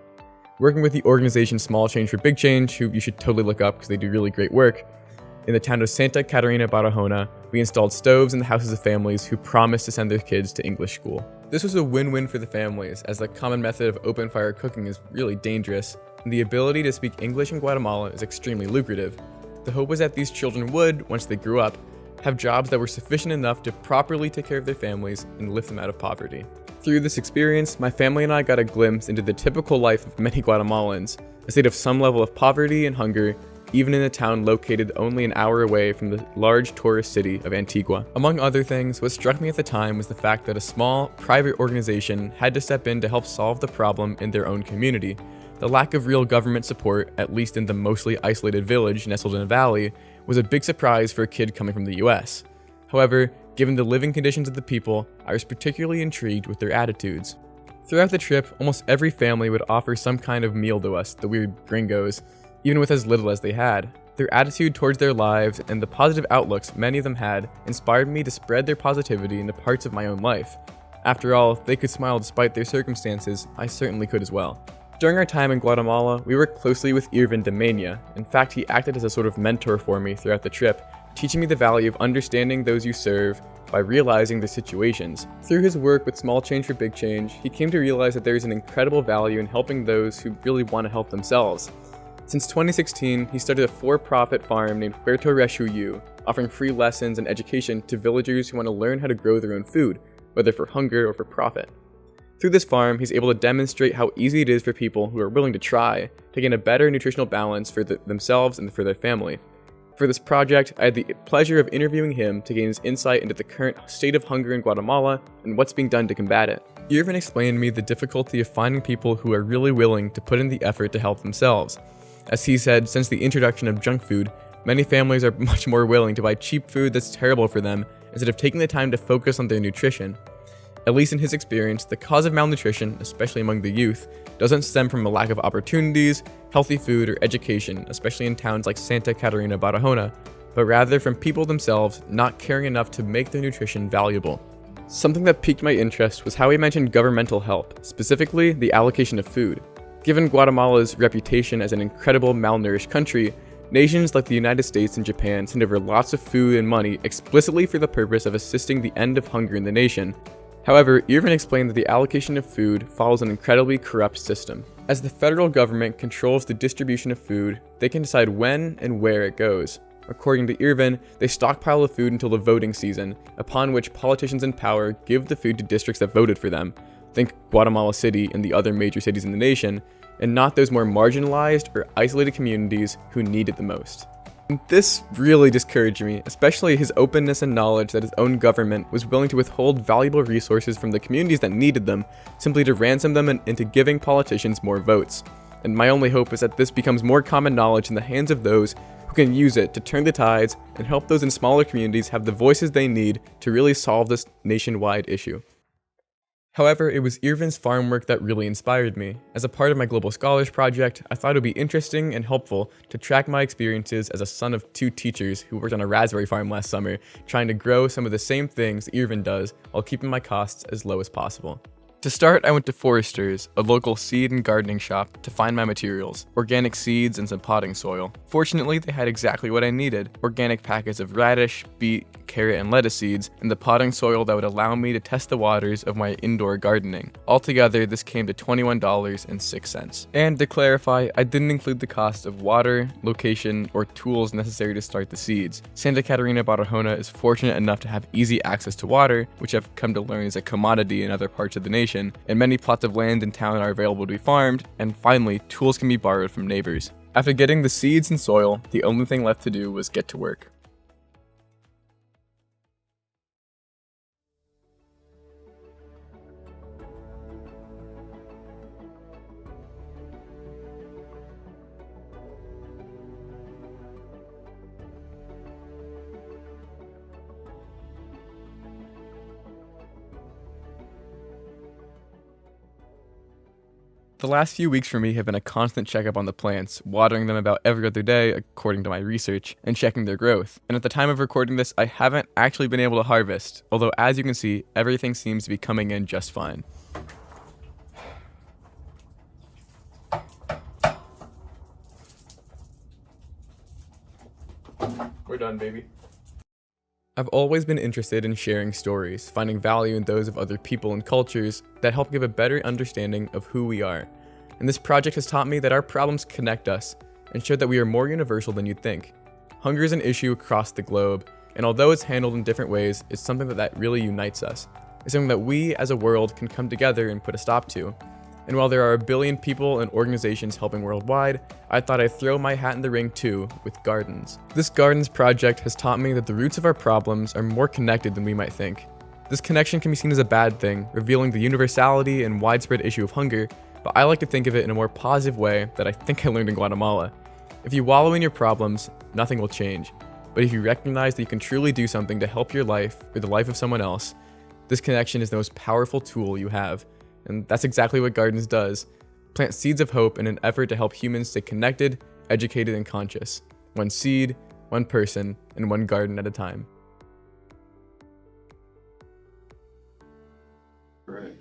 Working with the organization Small Change for Big Change, who you should totally look up because they do really great work, in the town of Santa Catarina Barahona, we installed stoves in the houses of families who promised to send their kids to English school. This was a win-win for the families, as the common method of open fire cooking is really dangerous, and the ability to speak English in Guatemala is extremely lucrative. The hope was that these children would, once they grew up, have jobs that were sufficient enough to properly take care of their families and lift them out of poverty. Through this experience, my family and I got a glimpse into the typical life of many Guatemalans, a state of some level of poverty and hunger, even in a town located only an hour away from the large tourist city of Antigua. Among other things, what struck me at the time was the fact that a small, private organization had to step in to help solve the problem in their own community. The lack of real government support, at least in the mostly isolated village nestled in a valley, was a big surprise for a kid coming from the US. However, given the living conditions of the people, I was particularly intrigued with their attitudes. Throughout the trip, almost every family would offer some kind of meal to us, the weird gringos, even with as little as they had. Their attitude towards their lives and the positive outlooks many of them had inspired me to spread their positivity into parts of my own life. After all, if they could smile despite their circumstances, I certainly could as well. During our time in Guatemala, we worked closely with Irvin de Mena. In fact, he acted as a sort of mentor for me throughout the trip, teaching me the value of understanding those you serve by realizing their situations. Through his work with Small Change for Big Change, he came to realize that there is an incredible value in helping those who really want to help themselves. Since 2016, he started a for-profit farm named Puerto Reshuyu, offering free lessons and education to villagers who want to learn how to grow their own food, whether for hunger or for profit. Through this farm, he's able to demonstrate how easy it is for people who are willing to try to gain a better nutritional balance for themselves and for their family. For this project, I had the pleasure of interviewing him to gain his insight into the current state of hunger in Guatemala and what's being done to combat it. Irvin explained to me the difficulty of finding people who are really willing to put in the effort to help themselves. As he said, since the introduction of junk food, many families are much more willing to buy cheap food that's terrible for them instead of taking the time to focus on their nutrition. At least in his experience, the cause of malnutrition, especially among the youth, doesn't stem from a lack of opportunities, healthy food, or education, especially in towns like Santa Catarina Barahona, but rather from people themselves not caring enough to make their nutrition valuable. Something that piqued my interest was how he mentioned governmental help, specifically the allocation of food. Given Guatemala's reputation as an incredible malnourished country, nations like the United States and Japan send over lots of food and money explicitly for the purpose of assisting the end of hunger in the nation. However, Irvin explained that the allocation of food follows an incredibly corrupt system. As the federal government controls the distribution of food, they can decide when and where it goes. According to Irvin, they stockpile the food until the voting season, upon which politicians in power give the food to districts that voted for them, think Guatemala City and the other major cities in the nation, and not those more marginalized or isolated communities who need it the most. This really discouraged me, especially his openness and knowledge that his own government was willing to withhold valuable resources from the communities that needed them, simply to ransom them into giving politicians more votes. And my only hope is that this becomes more common knowledge in the hands of those who can use it to turn the tides and help those in smaller communities have the voices they need to really solve this nationwide issue. However, it was Irvin's farm work that really inspired me. As a part of my Global Scholars project, I thought it would be interesting and helpful to track my experiences as a son of 2 teachers who worked on a raspberry farm last summer, trying to grow some of the same things Irvin does while keeping my costs as low as possible. To start, I went to Forester's, a local seed and gardening shop, to find my materials, organic seeds and some potting soil. Fortunately, they had exactly what I needed, organic packets of radish, beet, carrot, and lettuce seeds, and the potting soil that would allow me to test the waters of my indoor gardening. Altogether, this came to $21.06. And to clarify, I didn't include the cost of water, location, or tools necessary to start the seeds. Santa Catarina Barahona is fortunate enough to have easy access to water, which I've come to learn is a commodity in other parts of the nation, and many plots of land in town are available to be farmed, and finally, tools can be borrowed from neighbors. After getting the seeds and soil, the only thing left to do was get to work. The last few weeks for me have been a constant checkup on the plants, watering them about every other day according to my research, and checking their growth. And at the time of recording this, I haven't actually been able to harvest, although as you can see, everything seems to be coming in just fine. We're done, baby. I've always been interested in sharing stories, finding value in those of other people and cultures that help give a better understanding of who we are. And this project has taught me that our problems connect us and show that we are more universal than you'd think. Hunger is an issue across the globe, and although it's handled in different ways, it's something that really unites us. It's something that we as a world can come together and put a stop to. And while there are 1 billion people and organizations helping worldwide, I thought I'd throw my hat in the ring too with gardens. This gardens project has taught me that the roots of our problems are more connected than we might think. This connection can be seen as a bad thing, revealing the universality and widespread issue of hunger, but I like to think of it in a more positive way that I think I learned in Guatemala. If you wallow in your problems, nothing will change. But if you recognize that you can truly do something to help your life or the life of someone else, this connection is the most powerful tool you have. And that's exactly what Gardens does. Plant seeds of hope in an effort to help humans stay connected, educated, and conscious. One seed, one person, and one garden at a time.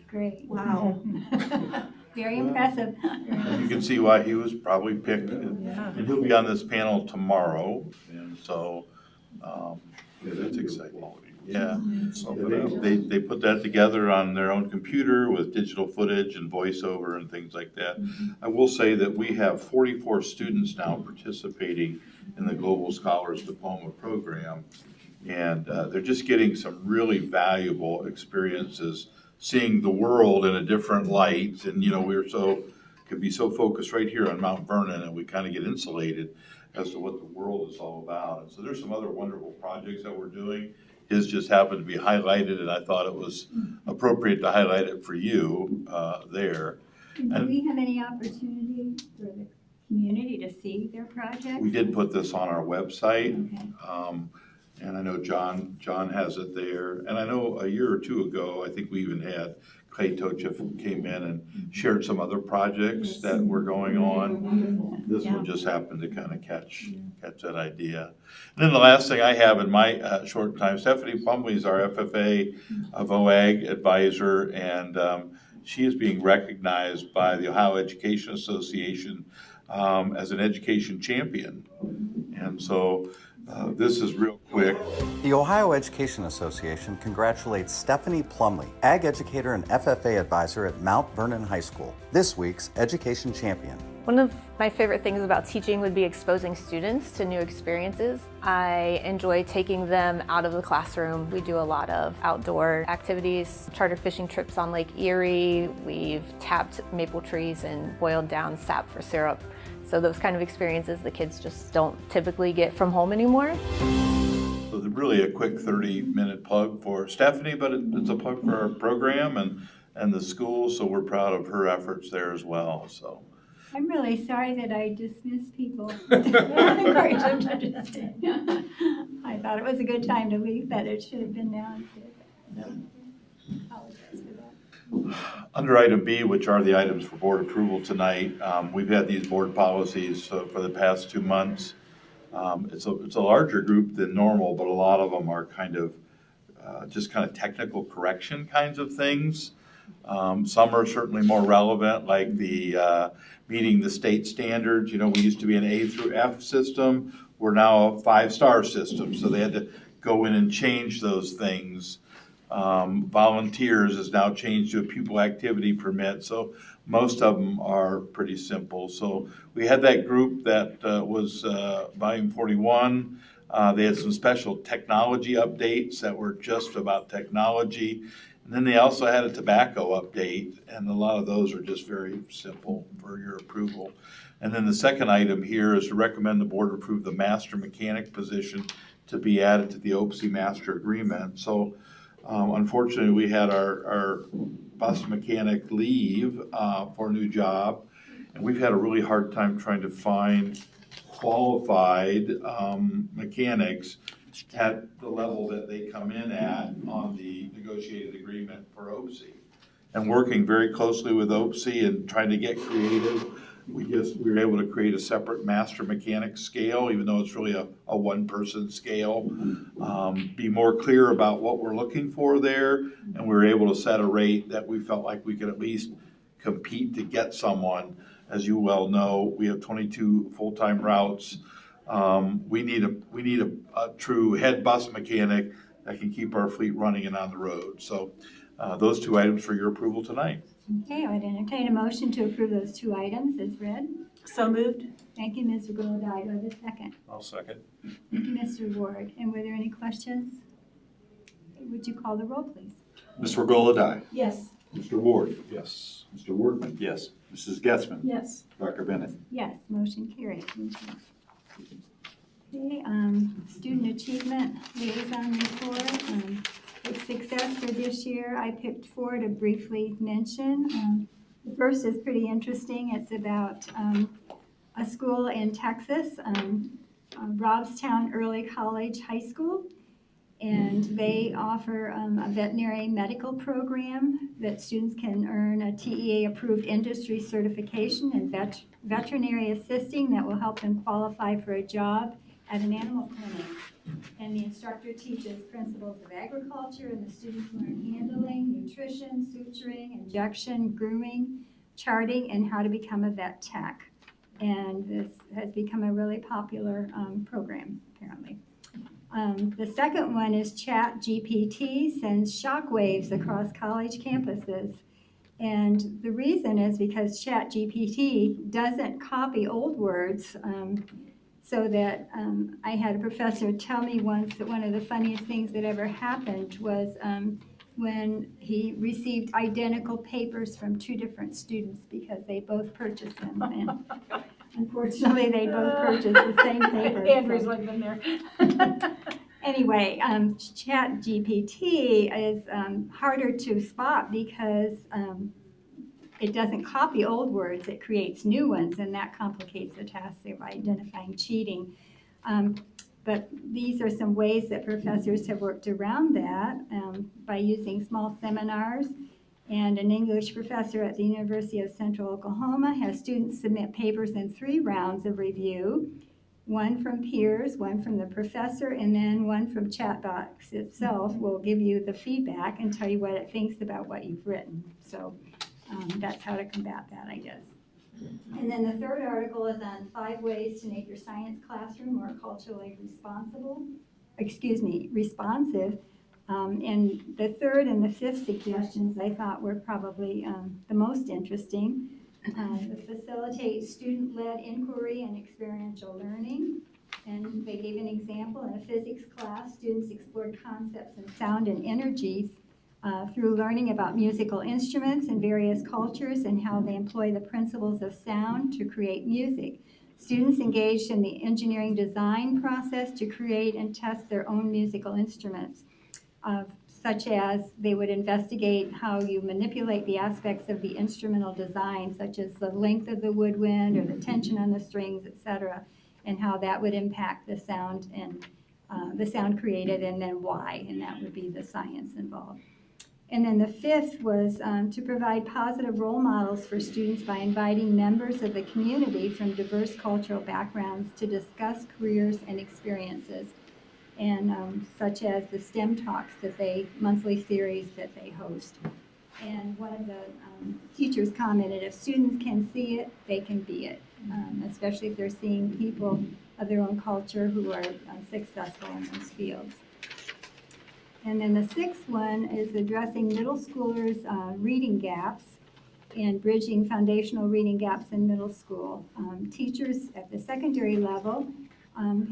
Great. Wow. Very impressive. You can see why he was probably picked. Yeah. And he'll be on this panel tomorrow, and so it's exciting. Yeah, they put that together on their own computer with digital footage and voiceover and things like that. I will say that we have 44 students now participating in the Global Scholars Diploma Program, and they're just getting some really valuable experiences, seeing the world in a different light. And could be so focused right here on Mount Vernon, and we kind of get insulated as to what the world is all about. And so there's some other wonderful projects that we're doing. His just happened to be highlighted, and I thought it was appropriate to highlight it for you there. Do we have any opportunity for the community to see their projects? We did put this on our website, Okay. and I know John has it there. And I know a year or two ago, I think we even had Clay Tochef came in and shared some other projects that were going on. This one just happened to kind of catch that idea. And then the last thing I have in my short time, Stephanie Plumley is our FFA VOAG advisor, and she is being recognized by the Ohio Education Association as an education champion. And so this is real quick. The Ohio Education Association congratulates Stephanie Plumley, Ag Educator and FFA Advisor at Mount Vernon High School, this week's Education Champion. One of my favorite things about teaching would be exposing students to new experiences. I enjoy taking them out of the classroom. We do a lot of outdoor activities, charter fishing trips on Lake Erie. We've tapped maple trees and boiled down sap for syrup. So those kind of experiences the kids just don't typically get from home anymore. So really a quick 30-minute plug for Stephanie, but it's a plug for our program and the school, so we're proud of her efforts there as well. So I'm really sorry that I dismissed people. Encourage them to just stay. I thought it was a good time to leave, but it should have been now. So apologize for that. Under item B, which are the items for board approval tonight, we've had these board policies for the past 2 months. It's a larger group than normal, but a lot of them are kind of just kind of technical correction kinds of things. Some are certainly more relevant, like the meeting the state standards. We used to be an A through F system. We're now a 5-star system, so they had to go in and change those things. Volunteers is now changed to a pupil activity permit, so most of them are pretty simple. So we had that group that was volume 41. They had some special technology updates that were just about technology. And then they also had a tobacco update, and a lot of those are just very simple for your approval. And then the second item here is to recommend the board approve the master mechanic position to be added to the OPSI master agreement. So unfortunately, we had our bus mechanic leave for a new job, and we've had a really hard time trying to find qualified mechanics at the level that they come in at on the negotiated agreement for OPSI. and working very closely with OPSI and trying to get creative, we were able to create a separate master mechanic scale, even though it's really a one-person scale. Be more clear about what we're looking for there, and we were able to set a rate that we felt like we could at least compete to get someone. As you well know, we have 22 full-time routes. We need a true head bus mechanic that can keep our fleet running and on the road. So those two items for your approval tonight. Okay, I would entertain a motion to approve those two items as read. So moved. Thank you, Ms. Regola-Dye. Do I have a second? I'll second. Thank you, Mr. Ward. And were there any questions? Would you call the roll, please? Ms. Regola-Dye. Yes. Mr. Ward. Yes. Mr. Workman. Yes. Mrs. Getzman. Yes. Dr. Bennett. Yes, motion carries. Thank you. Okay, student achievement liaison report. With success for this year, I picked 4 to briefly mention. The first is pretty interesting. It's about a school in Texas, Robstown Early College High School, and they offer a veterinary medical program that students can earn a TEA-approved industry certification in veterinary assisting that will help them qualify for a job at an animal clinic. And the instructor teaches principles of agriculture, and the students learn handling, nutrition, suturing, injection, grooming, charting, and how to become a vet tech. And this has become a really popular program, apparently. The second one is ChatGPT sends shockwaves across college campuses. And the reason is because ChatGPT doesn't copy old words. So that I had a professor tell me once that one of the funniest things that ever happened was when he received identical papers from 2 different students because they both purchased them. And unfortunately, they both purchased the same paper. Andrew's like been there. Anyway, ChatGPT is harder to spot because it doesn't copy old words, it creates new ones, and that complicates the task of identifying cheating. But these are some ways that professors have worked around that by using small seminars. And an English professor at the University of Central Oklahoma has students submit papers in 3 rounds of review, 1 from peers, 1 from the professor, and then 1 from Chatbox itself will give you the feedback and tell you what it thinks about what you've written. So that's how to combat that, I guess. And then the third article is on 5 ways to make your science classroom more culturally responsive. And the third and the fifth suggestions I thought were probably the most interesting. To facilitate student-led inquiry and experiential learning. And they gave an example in a physics class. Students explored concepts in sound and energy through learning about musical instruments in various cultures and how they employ the principles of sound to create music. Students engaged in the engineering design process to create and test their own musical instruments, such as they would investigate how you manipulate the aspects of the instrumental design, such as the length of the woodwind or the tension on the strings, etc., and how that would impact the sound and the sound created, and then why, and that would be the science involved. And then the fifth was to provide positive role models for students by inviting members of the community from diverse cultural backgrounds to discuss careers and experiences, and such as the STEM Talks monthly series that they host. And one of the teachers commented, if students can see it, they can be it, especially if they're seeing people of their own culture who are successful in those fields. And then the sixth one is addressing middle schoolers' reading gaps and bridging foundational reading gaps in middle school. Teachers at the secondary level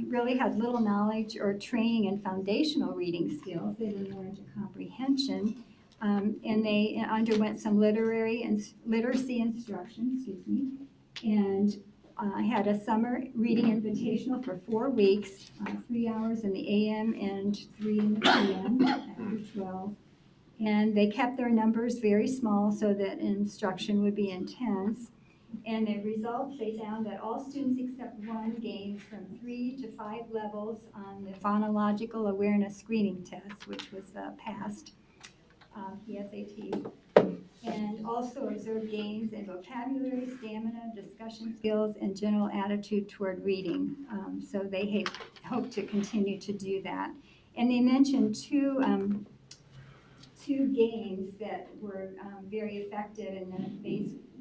really had little knowledge or training in foundational reading skills. They didn't learn to comprehension. And they underwent some literacy instruction, and had a summer reading invitational for 4 weeks, 3 hours in the AM and 3 in the PM after 12. And they kept their numbers very small so that instruction would be intense. And the results, they found that all students except one gained from 3 to 5 levels on the phonological awareness screening test, which was passed, the SAT. and also observe gains in vocabulary, stamina, discussion skills, and general attitude toward reading. So they hope to continue to do that. And they mentioned two games that were very effective, and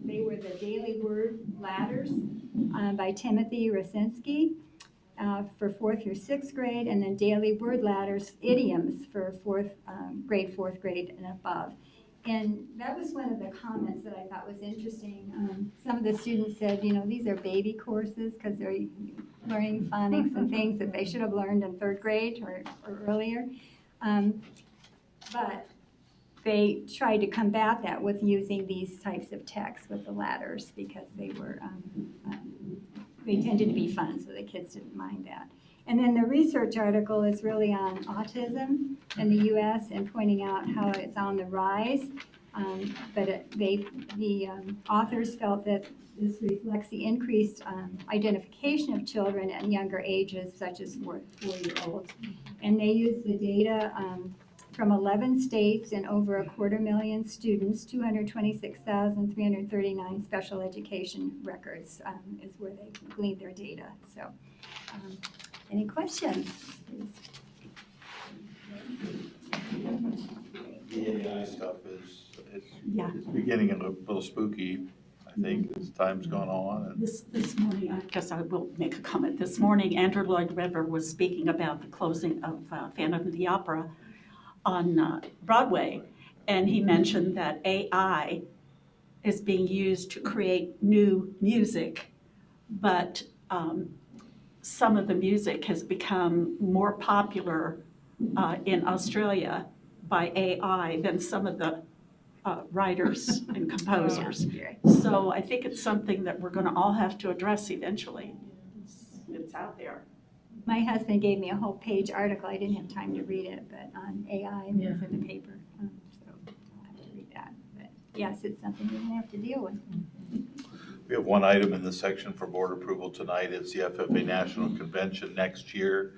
they were the Daily Word Ladders by Timothy Rosinski for 4th through 6th grade, and then Daily Word Ladders Idioms for 4th grade and above. And that was one of the comments that I thought was interesting. Some of the students said, these are baby courses because they're learning phonics and things that they should have learned in 3rd grade or earlier. But they tried to combat that with using these types of texts with the ladders because they tended to be fun, so the kids didn't mind that. And then the research article is really on autism in the U.S. and pointing out how it's on the rise. But the authors felt that this reflects the increased identification of children at younger ages, such as 4-year-olds. And they used the data from 11 states and over 250,000 students, 226,339 special education records is where they gleaned their data. So, any questions? The AI stuff is beginning a little spooky, I think, as time's gone on. And This morning, I guess I will make a comment. This morning, Andrew Lloyd Webber was speaking about the closing of Phantom of the Opera on Broadway, and he mentioned that AI is being used to create new music, but some of the music has become more popular in Australia by AI than some of the writers and composers. So I think it's something that we're going to all have to address eventually. It's out there. My husband gave me a whole page article. I didn't have time to read it, but on AI, and it's in the paper. So I'll have to read that. But yes, it's something we're going to have to deal with. we have one item in the section for board approval tonight. It's the FFA National Convention next year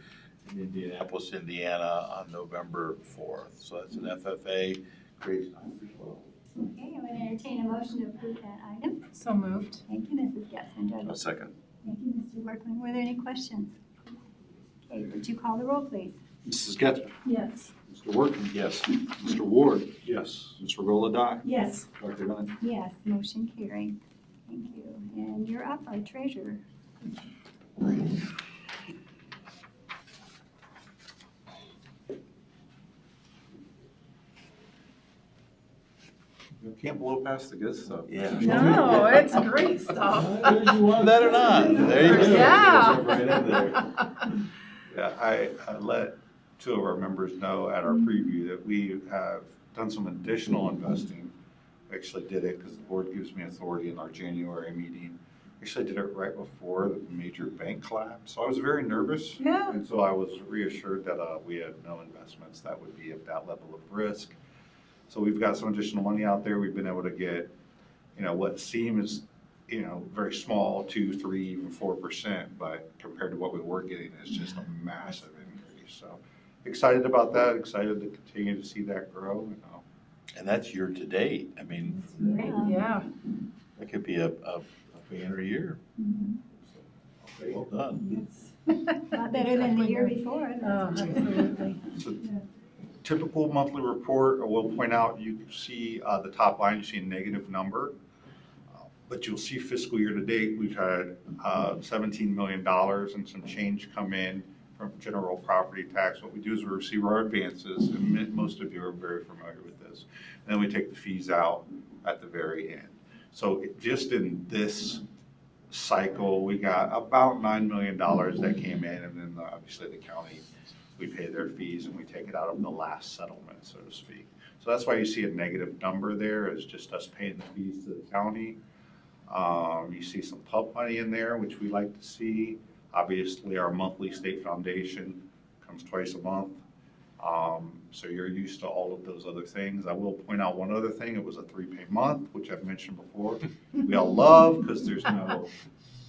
in Indianapolis, Indiana on November 4th. So that's an FFA grades 9 through 12. Okay, I would entertain a motion to approve that item. So moved. Thank you, Mrs. Getzmann. A second. Thank you, Mr. Workman. Were there any questions? Okay, would you call the roll, please? Mrs. Getzmann. Yes. Mr. Workman. Yes. Mr. Ward. Yes. Ms. Regola-Dye. Yes. Dr. Gunn. Yes, motion carried. Thank you. And you're up, our treasurer. You can't blow past the good stuff. Yeah. No, it's great stuff. You want that or not? There you go. Yeah. Right in there. Yeah, I let two of our members know at our preview that we have done some additional investing. We actually did it because the board gives me authority in our January meeting. Actually did it right before the major bank collapse. So I was very nervous. Yeah. And so I was reassured that we had no investments that would be at that level of risk. So we've got some additional money out there. We've been able to get, what seems, very small, 2, 3, even 4%, but compared to what we were getting, it's just a massive increase. So excited about that, excited to continue to see that grow. And that's year to date. I mean, Yeah. that could be a banner year. So, well done. A lot better than the year before. Absolutely. So, typical monthly report, I will point out, you can see the top line, you see a negative number. But you'll see fiscal year to date, we've had $17 million and some change come in from general property tax. What we do is we receive our advances, and most of you are very familiar with this. And then we take the fees out at the very end. So just in this cycle, we got about $9 million that came in, and then obviously the county, we pay their fees and we take it out of the last settlement, so to speak. So that's why you see a negative number there. It's just us paying the fees to the county. You see some pub money in there, which we like to see. Obviously, our monthly state foundation comes twice a month. So you're used to all of those other things. I will point out one other thing. It was a 3-pay month, which I've mentioned before. We all love because there's no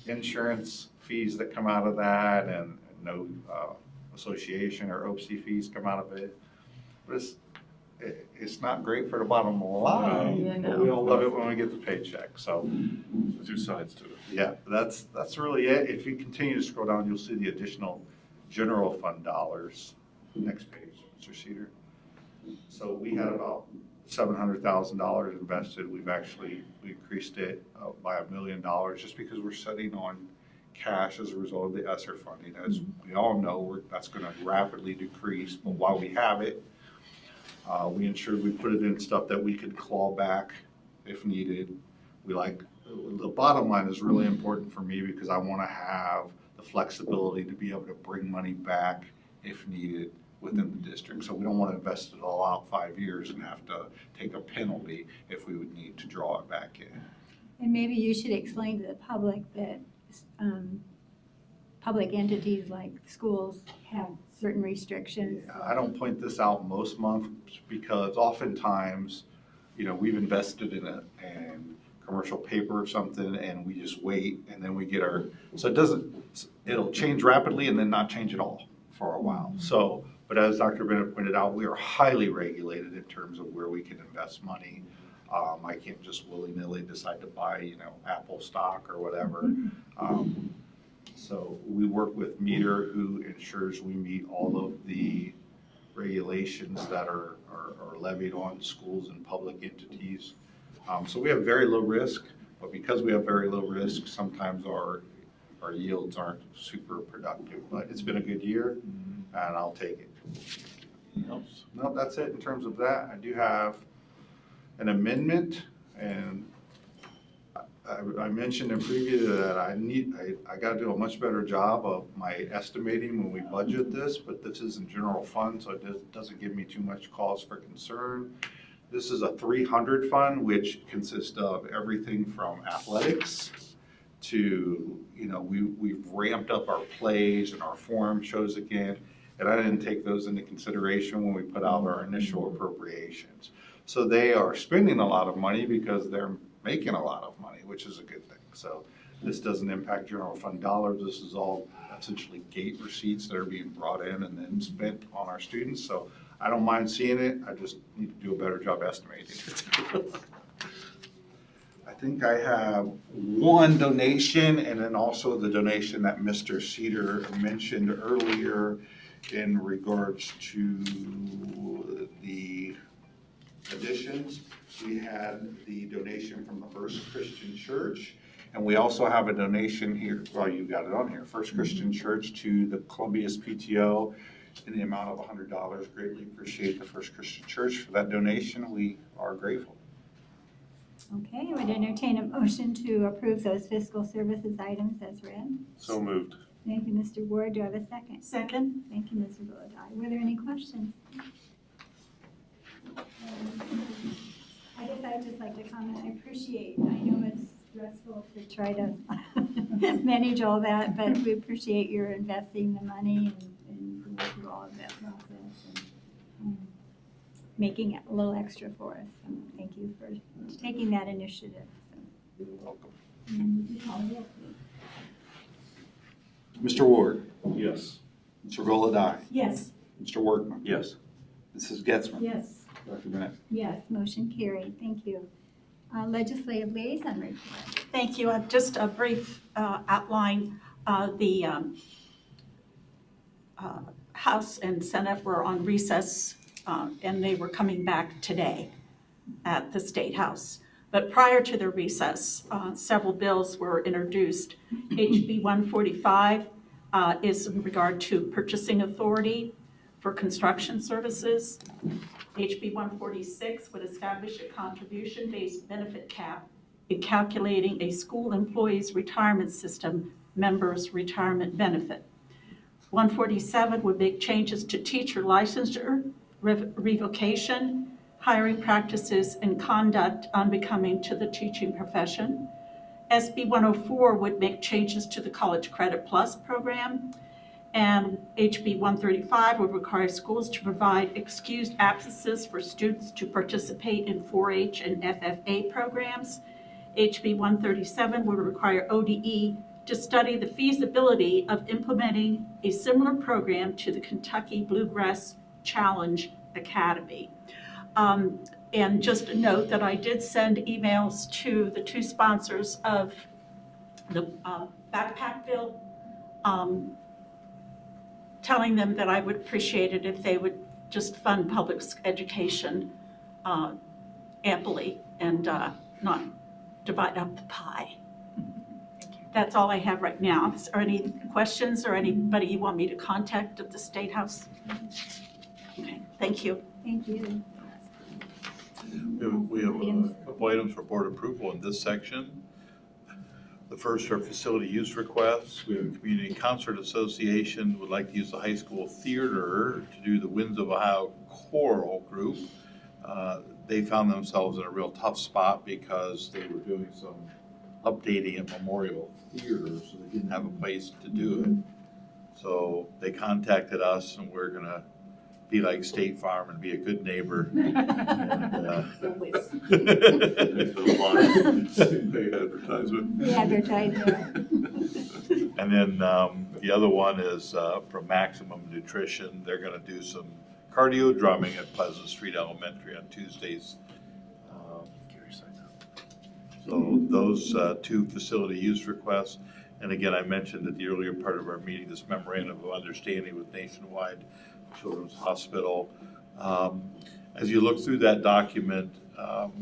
insurance fees that come out of that and no association or OPC fees come out of it. But it's not great for the bottom line, but we all love it when we get the paycheck, so. There's two sides to it. Yeah, that's really it. If you continue to scroll down, you'll see the additional general fund dollars. Next page, Mr. Cedar. So we had about $700,000 invested. We increased it by $1 million just because we're sitting on cash as a result of the ESSER funding. As we all know, that's going to rapidly decrease, but while we have it, we ensured we put it in stuff that we could claw back if needed. The bottom line is really important for me because I want to have the flexibility to be able to bring money back if needed within the district. So we don't want to invest it all out 5 years and have to take a penalty if we would need to draw it back in. And maybe you should explain to the public that public entities like schools have certain restrictions. Yeah, I don't point this out most months because oftentimes, we've invested in commercial paper or something and we just wait and then we get it'll change rapidly and then not change at all for a while. So, but as Dr. Bennett pointed out, we are highly regulated in terms of where we can invest money. I can't just willy-nilly decide to buy, Apple stock or whatever. So we work with Meter, who ensures we meet all of the regulations that are levied on schools and public entities. So we have very low risk, but because we have very low risk, sometimes our yields aren't super productive. But it's been a good year, and I'll take it. No, that's it in terms of that. I do have an amendment, and I mentioned in preview that I got to do a much better job of my estimating when we budget this, but this is in general fund, so it doesn't give me too much cause for concern. This is a 300 fund, which consists of everything from athletics to, we've ramped up our plays and our forum shows again, and I didn't take those into consideration when we put out our initial appropriations. So they are spending a lot of money because they're making a lot of money, which is a good thing. So this doesn't impact general fund dollars. This is all essentially gate receipts that are being brought in and then spent on our students. So I don't mind seeing it. I just need to do a better job estimating it. I think I have one donation and then also the donation that Mr. Cedar mentioned earlier in regards to the additions. We had the donation from the First Christian Church, and we also have a donation here, well, you got it on here, First Christian Church to the Columbia's PTO in the amount of $100. Greatly appreciate the First Christian Church for that donation. We are grateful. Okay, I would entertain a motion to approve those fiscal services items as read. So moved. Thank you, Mr. Ward. Do I have a second? Second. Thank you, Mr. Bullock. Were there any questions? I guess I'd just like to comment, I know it's stressful to try to manage all that, but we appreciate your investing the money and going through all of that process and making it a little extra for us. So thank you for taking that initiative. So. You're welcome. Mr. Ward? Yes. Mr. Goladai? Yes. Mr. Workman? Yes. Mrs. Getzman? Yes. Dr. Bennett? Yes, motion carried. Thank you. Legislative liaison report. Thank you. Just a brief outline. The House and Senate were on recess and they were coming back today at the State House. But prior to the recess, several bills were introduced. HB 145 is in regard to purchasing authority for construction services. HB 146 would establish a contribution-based benefit cap in calculating a school employee's retirement system member's retirement benefit. 147 would make changes to teacher licensure, revocation, hiring practices, and conduct unbecoming to the teaching profession. SB 104 would make changes to the College Credit Plus program. And HB 135 would require schools to provide excused absences for students to participate in 4-H and FFA programs. HB 137 would require ODE to study the feasibility of implementing a similar program to the Kentucky Bluegrass Challenge Academy. And just a note that I did send emails to the two sponsors of the backpack bill, telling them that I would appreciate it if they would just fund public education amply and not divide up the pie. That's all I have right now. Is there any questions or anybody you want me to contact at the State House? Okay, thank you. Thank you. We have a couple items for board approval in this section. The first are facility use requests. We have a community concert association would like to use the high school theater to do the Winds of Ohio choral group. They found themselves in a real tough spot because they were doing some updating at Memorial Theater, so they didn't have a place to do it. So they contacted us, and we're gonna be like State Farm and be a good neighbor. And, advertisement. The advertisement. And then the other one is from Maximum Nutrition. They're gonna do some cardio drumming at Pleasant Street Elementary on Tuesdays. So those two facility use requests. And again, I mentioned at the earlier part of our meeting, this memorandum of understanding with Nationwide Children's Hospital. As you look through that document,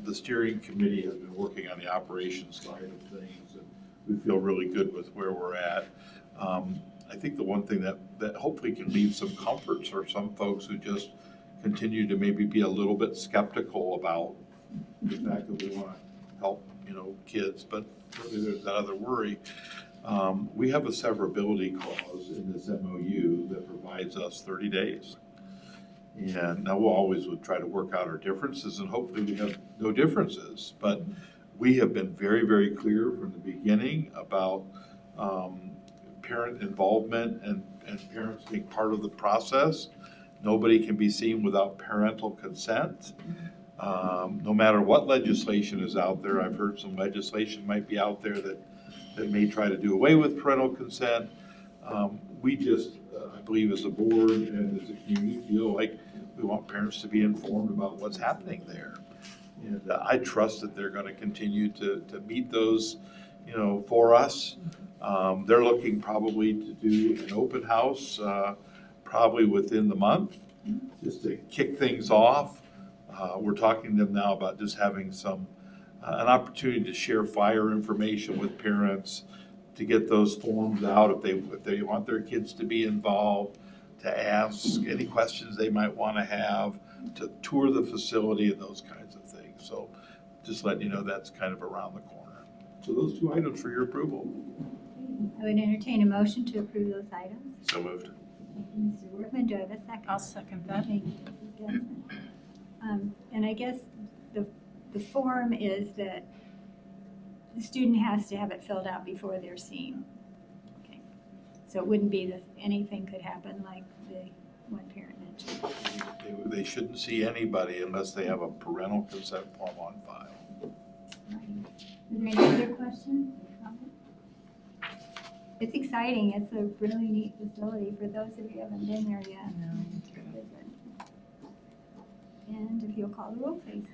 the steering committee has been working on the operations side of things, and we feel really good with where we're at. I think the one thing that hopefully can leave some comforts for some folks who just continue to maybe be a little bit skeptical about the fact that we want to help, kids, but really there's that other worry. We have a severability clause in this MOU that provides us 30 days. And now we'll always would try to work out our differences, and hopefully we have no differences. But we have been very, very clear from the beginning about parent involvement and parents being part of the process. Nobody can be seen without parental consent. No matter what legislation is out there, I've heard some legislation might be out there that may try to do away with parental consent. We just, I believe as a board and as a community, feel like we want parents to be informed about what's happening there. And I trust that they're going to continue to meet those, for us. They're looking probably to do an open house probably within the month, just to kick things off. We're talking to them now about just having an opportunity to share flyer information with parents, to get those forms out if they want their kids to be involved, to ask any questions they might want to have, to tour the facility and those kinds of things. So just letting you know that's kind of around the corner. So those two items for your approval. I would entertain a motion to approve those items. So moved. Thank you, Mr. Workman. Do I have a second? I'll second that. Thank you, Mrs. Gadsden. And I guess the form is that the student has to have it filled out before they're seen. Okay. So it wouldn't be that anything could happen like the one parent mentioned. They shouldn't see anybody unless they have a parental consent form on file. Right. Is there any other questions or comments? It's exciting. It's a really neat facility for those of you who haven't been there yet. And if you'll call the roll, please.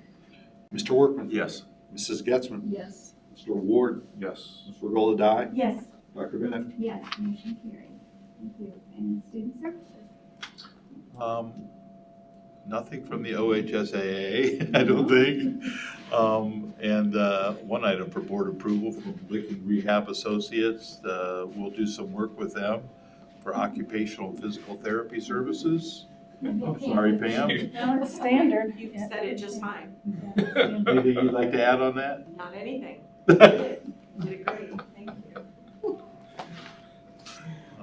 Mr. Workman? Yes. Mrs. Getzman? Yes. Mr. Ward? Yes. Mr. Regola-Dye? Yes. Dr. Bennett? Yes, motion carried. Thank you. And student services? Nothing from the OHSAA, I don't think. And one item for board approval from Licking Rehab Associates. We'll do some work with them for occupational and physical therapy services. Sorry, Pam. No, it's standard. You said it just fine. Anything you'd like to add on that? Not anything. You did great. Thank you.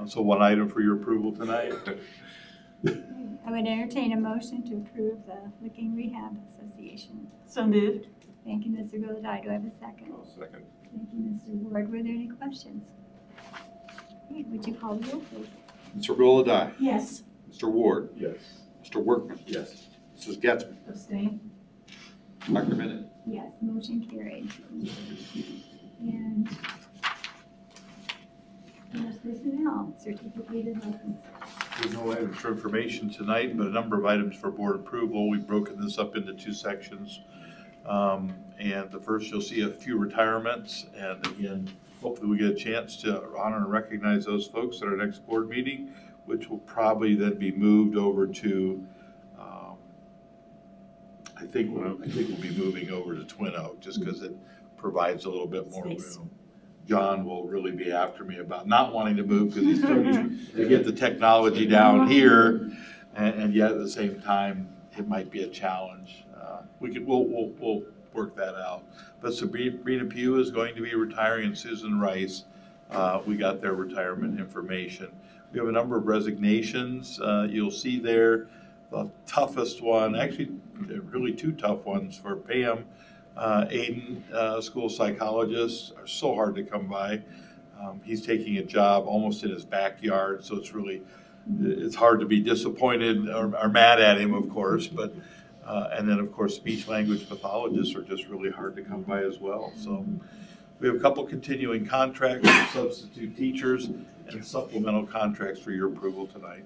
So one item for your approval tonight. I would entertain a motion to approve the Licking Rehab Association. So moved. Thank you, Mr. Regola-Dye. Do I have a second? Second. Thank you, Mr. Ward. Were there any questions? Okay, would you call the roll, please? Mr. Regola-Dye? Yes. Mr. Ward? Yes. Mr. Workman? Yes. Mrs. Getzman? Abstain. Dr. Bennett? Yes, motion carried. And nurse personnel, certificated license. There's no items for information tonight, but a number of items for board approval. We've broken this up into two sections. And the first, you'll see a few retirements, and again, hopefully we get a chance to honor and recognize those folks at our next board meeting, which will probably then be moved over to, I think we'll be moving over to Twin Oak, just because it provides a little bit more room. John will really be after me about not wanting to move because he's starting to get the technology down here, and yet at the same time, it might be a challenge. We'll work that out. But Sabrina Pugh is going to be retiring, and Susan Rice, we got their retirement information. We have a number of resignations. You'll see there the toughest one, actually really two tough ones for Pam. Aiden, school psychologist, are so hard to come by. He's taking a job almost in his backyard, so it's hard to be disappointed or mad at him, of course, but and then of course speech language pathologists are just really hard to come by as well. So we have a couple continuing contracts for substitute teachers and supplemental contracts for your approval tonight.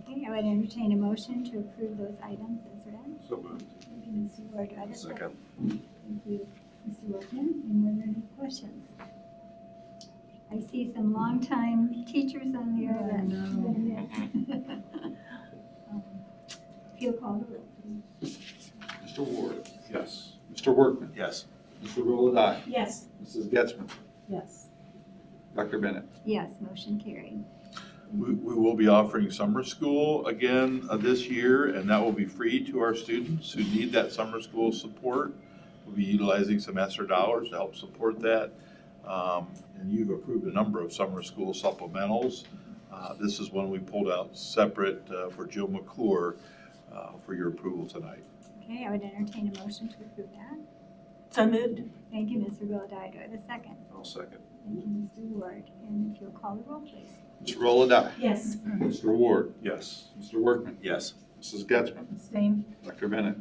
Okay, I would entertain a motion to approve those items as read. So moved. Thank you, Mr. Ward. Do I have a Second. Thank you, Mr. Workman. And were there any questions? I see some longtime teachers on there that if you'll call the roll, please. Mr. Ward. Yes. Mr. Workman. Yes. Mr. Roladai. Yes. Mrs. Getzmann. Yes. Dr. Bennett. Yes, motion carried. We will be offering summer school again this year, and that will be free to our students who need that summer school support. We'll be utilizing some ESSER dollars to help support that. And you've approved a number of summer school supplementals. This is one we pulled out separate for Jill McClure for your approval tonight. Okay, I would entertain a motion to approve that. So moved. Thank you, Mr. Roladai. Do I have a second? I'll second. Thank you, Mr. Ward. And if you'll call the roll, please. Mr. Roladai. Yes. Mr. Ward. Yes. Mr. Workman. Yes. Mrs. Getzmann. Abstain. Dr. Bennett.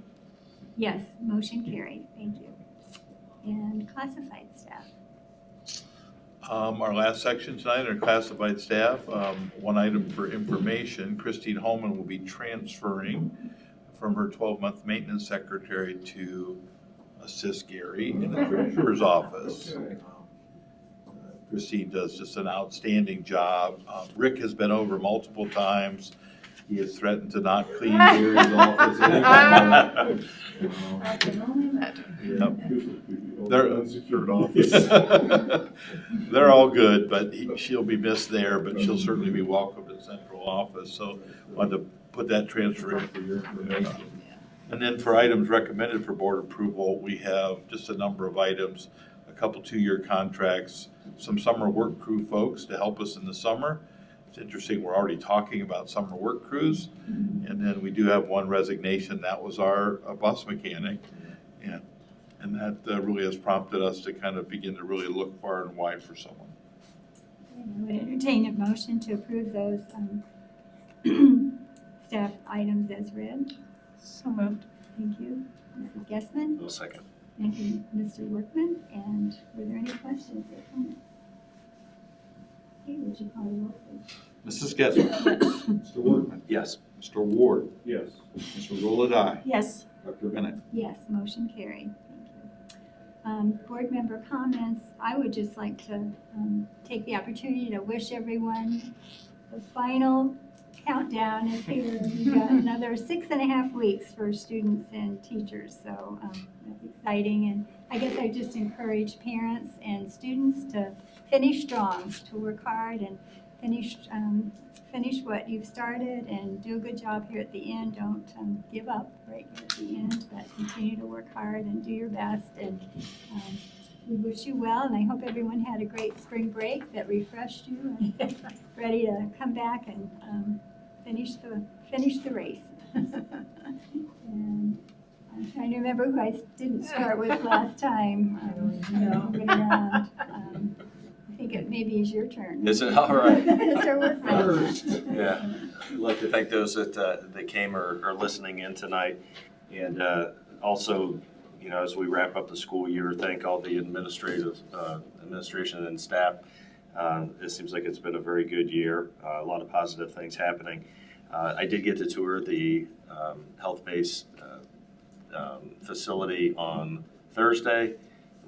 Yes, motion carried. Thank you. And classified staff. Our last section tonight are classified staff. One item for information, Christine Holman will be transferring from her 12-month maintenance secretary to assist Gary in the treasurer's office. Christine does just an outstanding job. Rick has been over multiple times. He has threatened to not clean Gary's office. I can only imagine. Yep. They're unsecured office. They're all good, but she'll be missed there, but she'll certainly be welcome to central office. So wanted to put that transfer in for your information. And then for items recommended for board approval, we have just a number of items, a couple 2-year contracts, some summer work crew folks to help us in the summer. It's interesting, we're already talking about summer work crews. And then we do have one resignation, that was our bus mechanic. And that really has prompted us to kind of begin to really look far and wide for someone. I would entertain a motion to approve those staff items as read. So moved. Thank you. Mrs. Getzmann. I'll second. Thank you, Mr. Workman. And were there any questions or comments? Okay, would you call the roll, please? Mrs. Getzmann. Mr. Workman. Yes. Mr. Ward. Yes. Mr. Roladai. Yes. Dr. Bennett. Yes, motion carried. Thank you. Board member comments. I would just like to take the opportunity to wish everyone the final countdown is here. We've got another 6.5 weeks for students and teachers, so that's exciting. And I guess I just encourage parents and students to finish strong, to work hard and finish what you've started and do a good job here at the end. Don't give up right here at the end, but continue to work hard and do your best. And we wish you well, and I hope everyone had a great spring break that refreshed you and ready to come back and finish the race. And I'm trying to remember who I didn't start with last time. I think it maybe is your turn. Is it all right? Mr. Workman. Yeah, I'd like to thank those that came or are listening in tonight, and also, you know, as we wrap up the school year, thank all the administration and staff It seems like it's been a very good year, a lot of positive things happening. I did get to tour the health-based facility on Thursday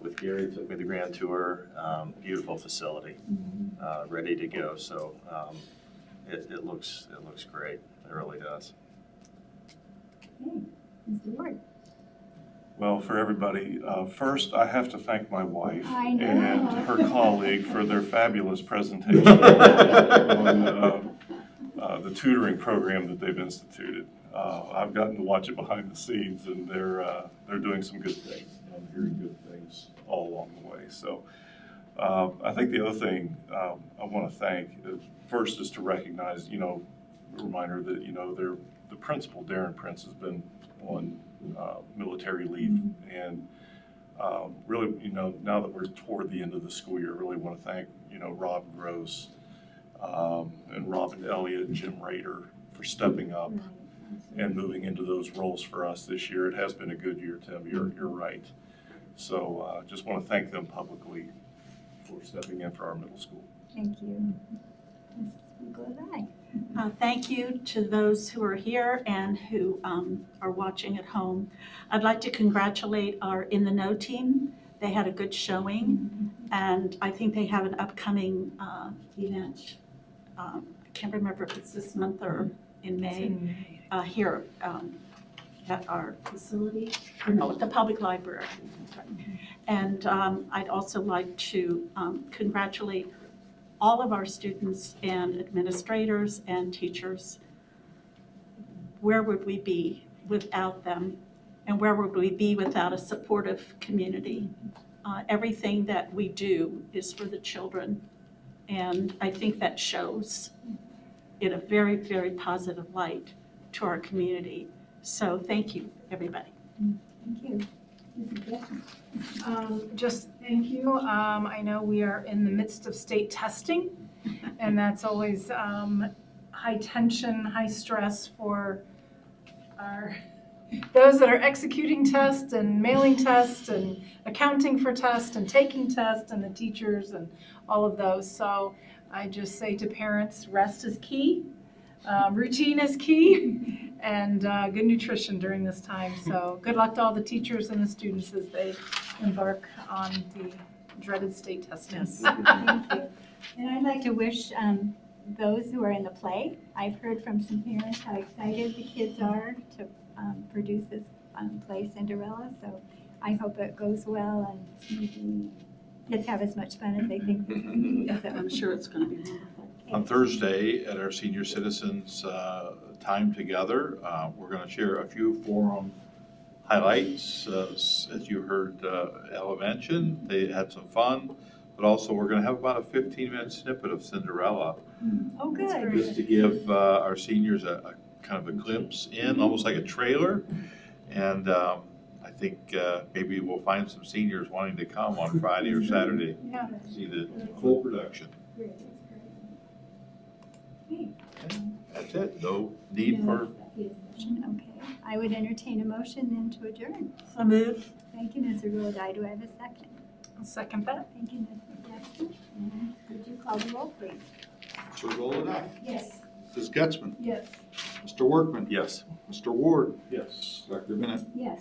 with Gary. Took me the grand tour. Beautiful facility, ready to go. So it looks great. It really does. Okay, Mr. Ward. Well, for everybody, first I have to thank my wife I know. and her colleague for their fabulous presentation on the tutoring program that they've instituted. I've gotten to watch it behind the scenes, and they're doing some good things. I'm hearing good things all along the way. So I think the other thing I want to thank first is to recognize, a reminder that the principal, Darren Prince, has been on military leave, and really, now that we're toward the end of the school year, I really want to thank, Rob Gross and Robin Elliott and Jim Rader for stepping up and moving into those roles for us this year. It has been a good year, Tim. You're right. So just want to thank them publicly for stepping in for our middle school. Thank you. Mrs. Nicolai. Thank you to those who are here and who are watching at home. I'd like to congratulate our In the Know team. They had a good showing, and I think they have an upcoming event. I can't remember if it's this month or in May, here at our facility, or no, at the public library. And I'd also like to congratulate all of our students and administrators and teachers. Where would we be without them? And where would we be without a supportive community? Everything that we do is for the children. And I think that shows in a very, very positive light to our community. So thank you, everybody. Thank you. Just thank you. I know we are in the midst of state testing, and that's always high tension, high stress for those that are executing tests and mailing tests and accounting for tests and taking tests, and the teachers and all of those. So I just say to parents, rest is key, routine is key, and good nutrition during this time. So good luck to all the teachers and the students as they embark on the dreaded state testing. Yes. Thank you. And I'd like to wish those who are in the play, I've heard from some parents how excited the kids are to produce this play, Cinderella. So I hope it goes well and maybe kids have as much fun as they think they can. So I'm sure it's going to be wonderful. On Thursday at our senior citizens time together, we're going to share a few forum highlights. As you heard Ella mention, they had some fun, but also we're going to have about a 15-minute snippet of Cinderella. Oh, good. Just to give our seniors a kind of a glimpse in, almost like a trailer. And I think maybe we'll find some seniors wanting to come on Friday or Saturday to see the full production. That's it. No need for. Okay. I would entertain a motion then to adjourn. So moved. Thank you, Ms. Roldi. Do I have a second? I'll second that. Thank you, Ms. McCaskey. And would you call the roll, please? Mr. Roldan? Yes. Mrs. Getzman? Yes. Mr. Workman? Yes. Mr. Ward? Yes. Dr. Bennett? Yes.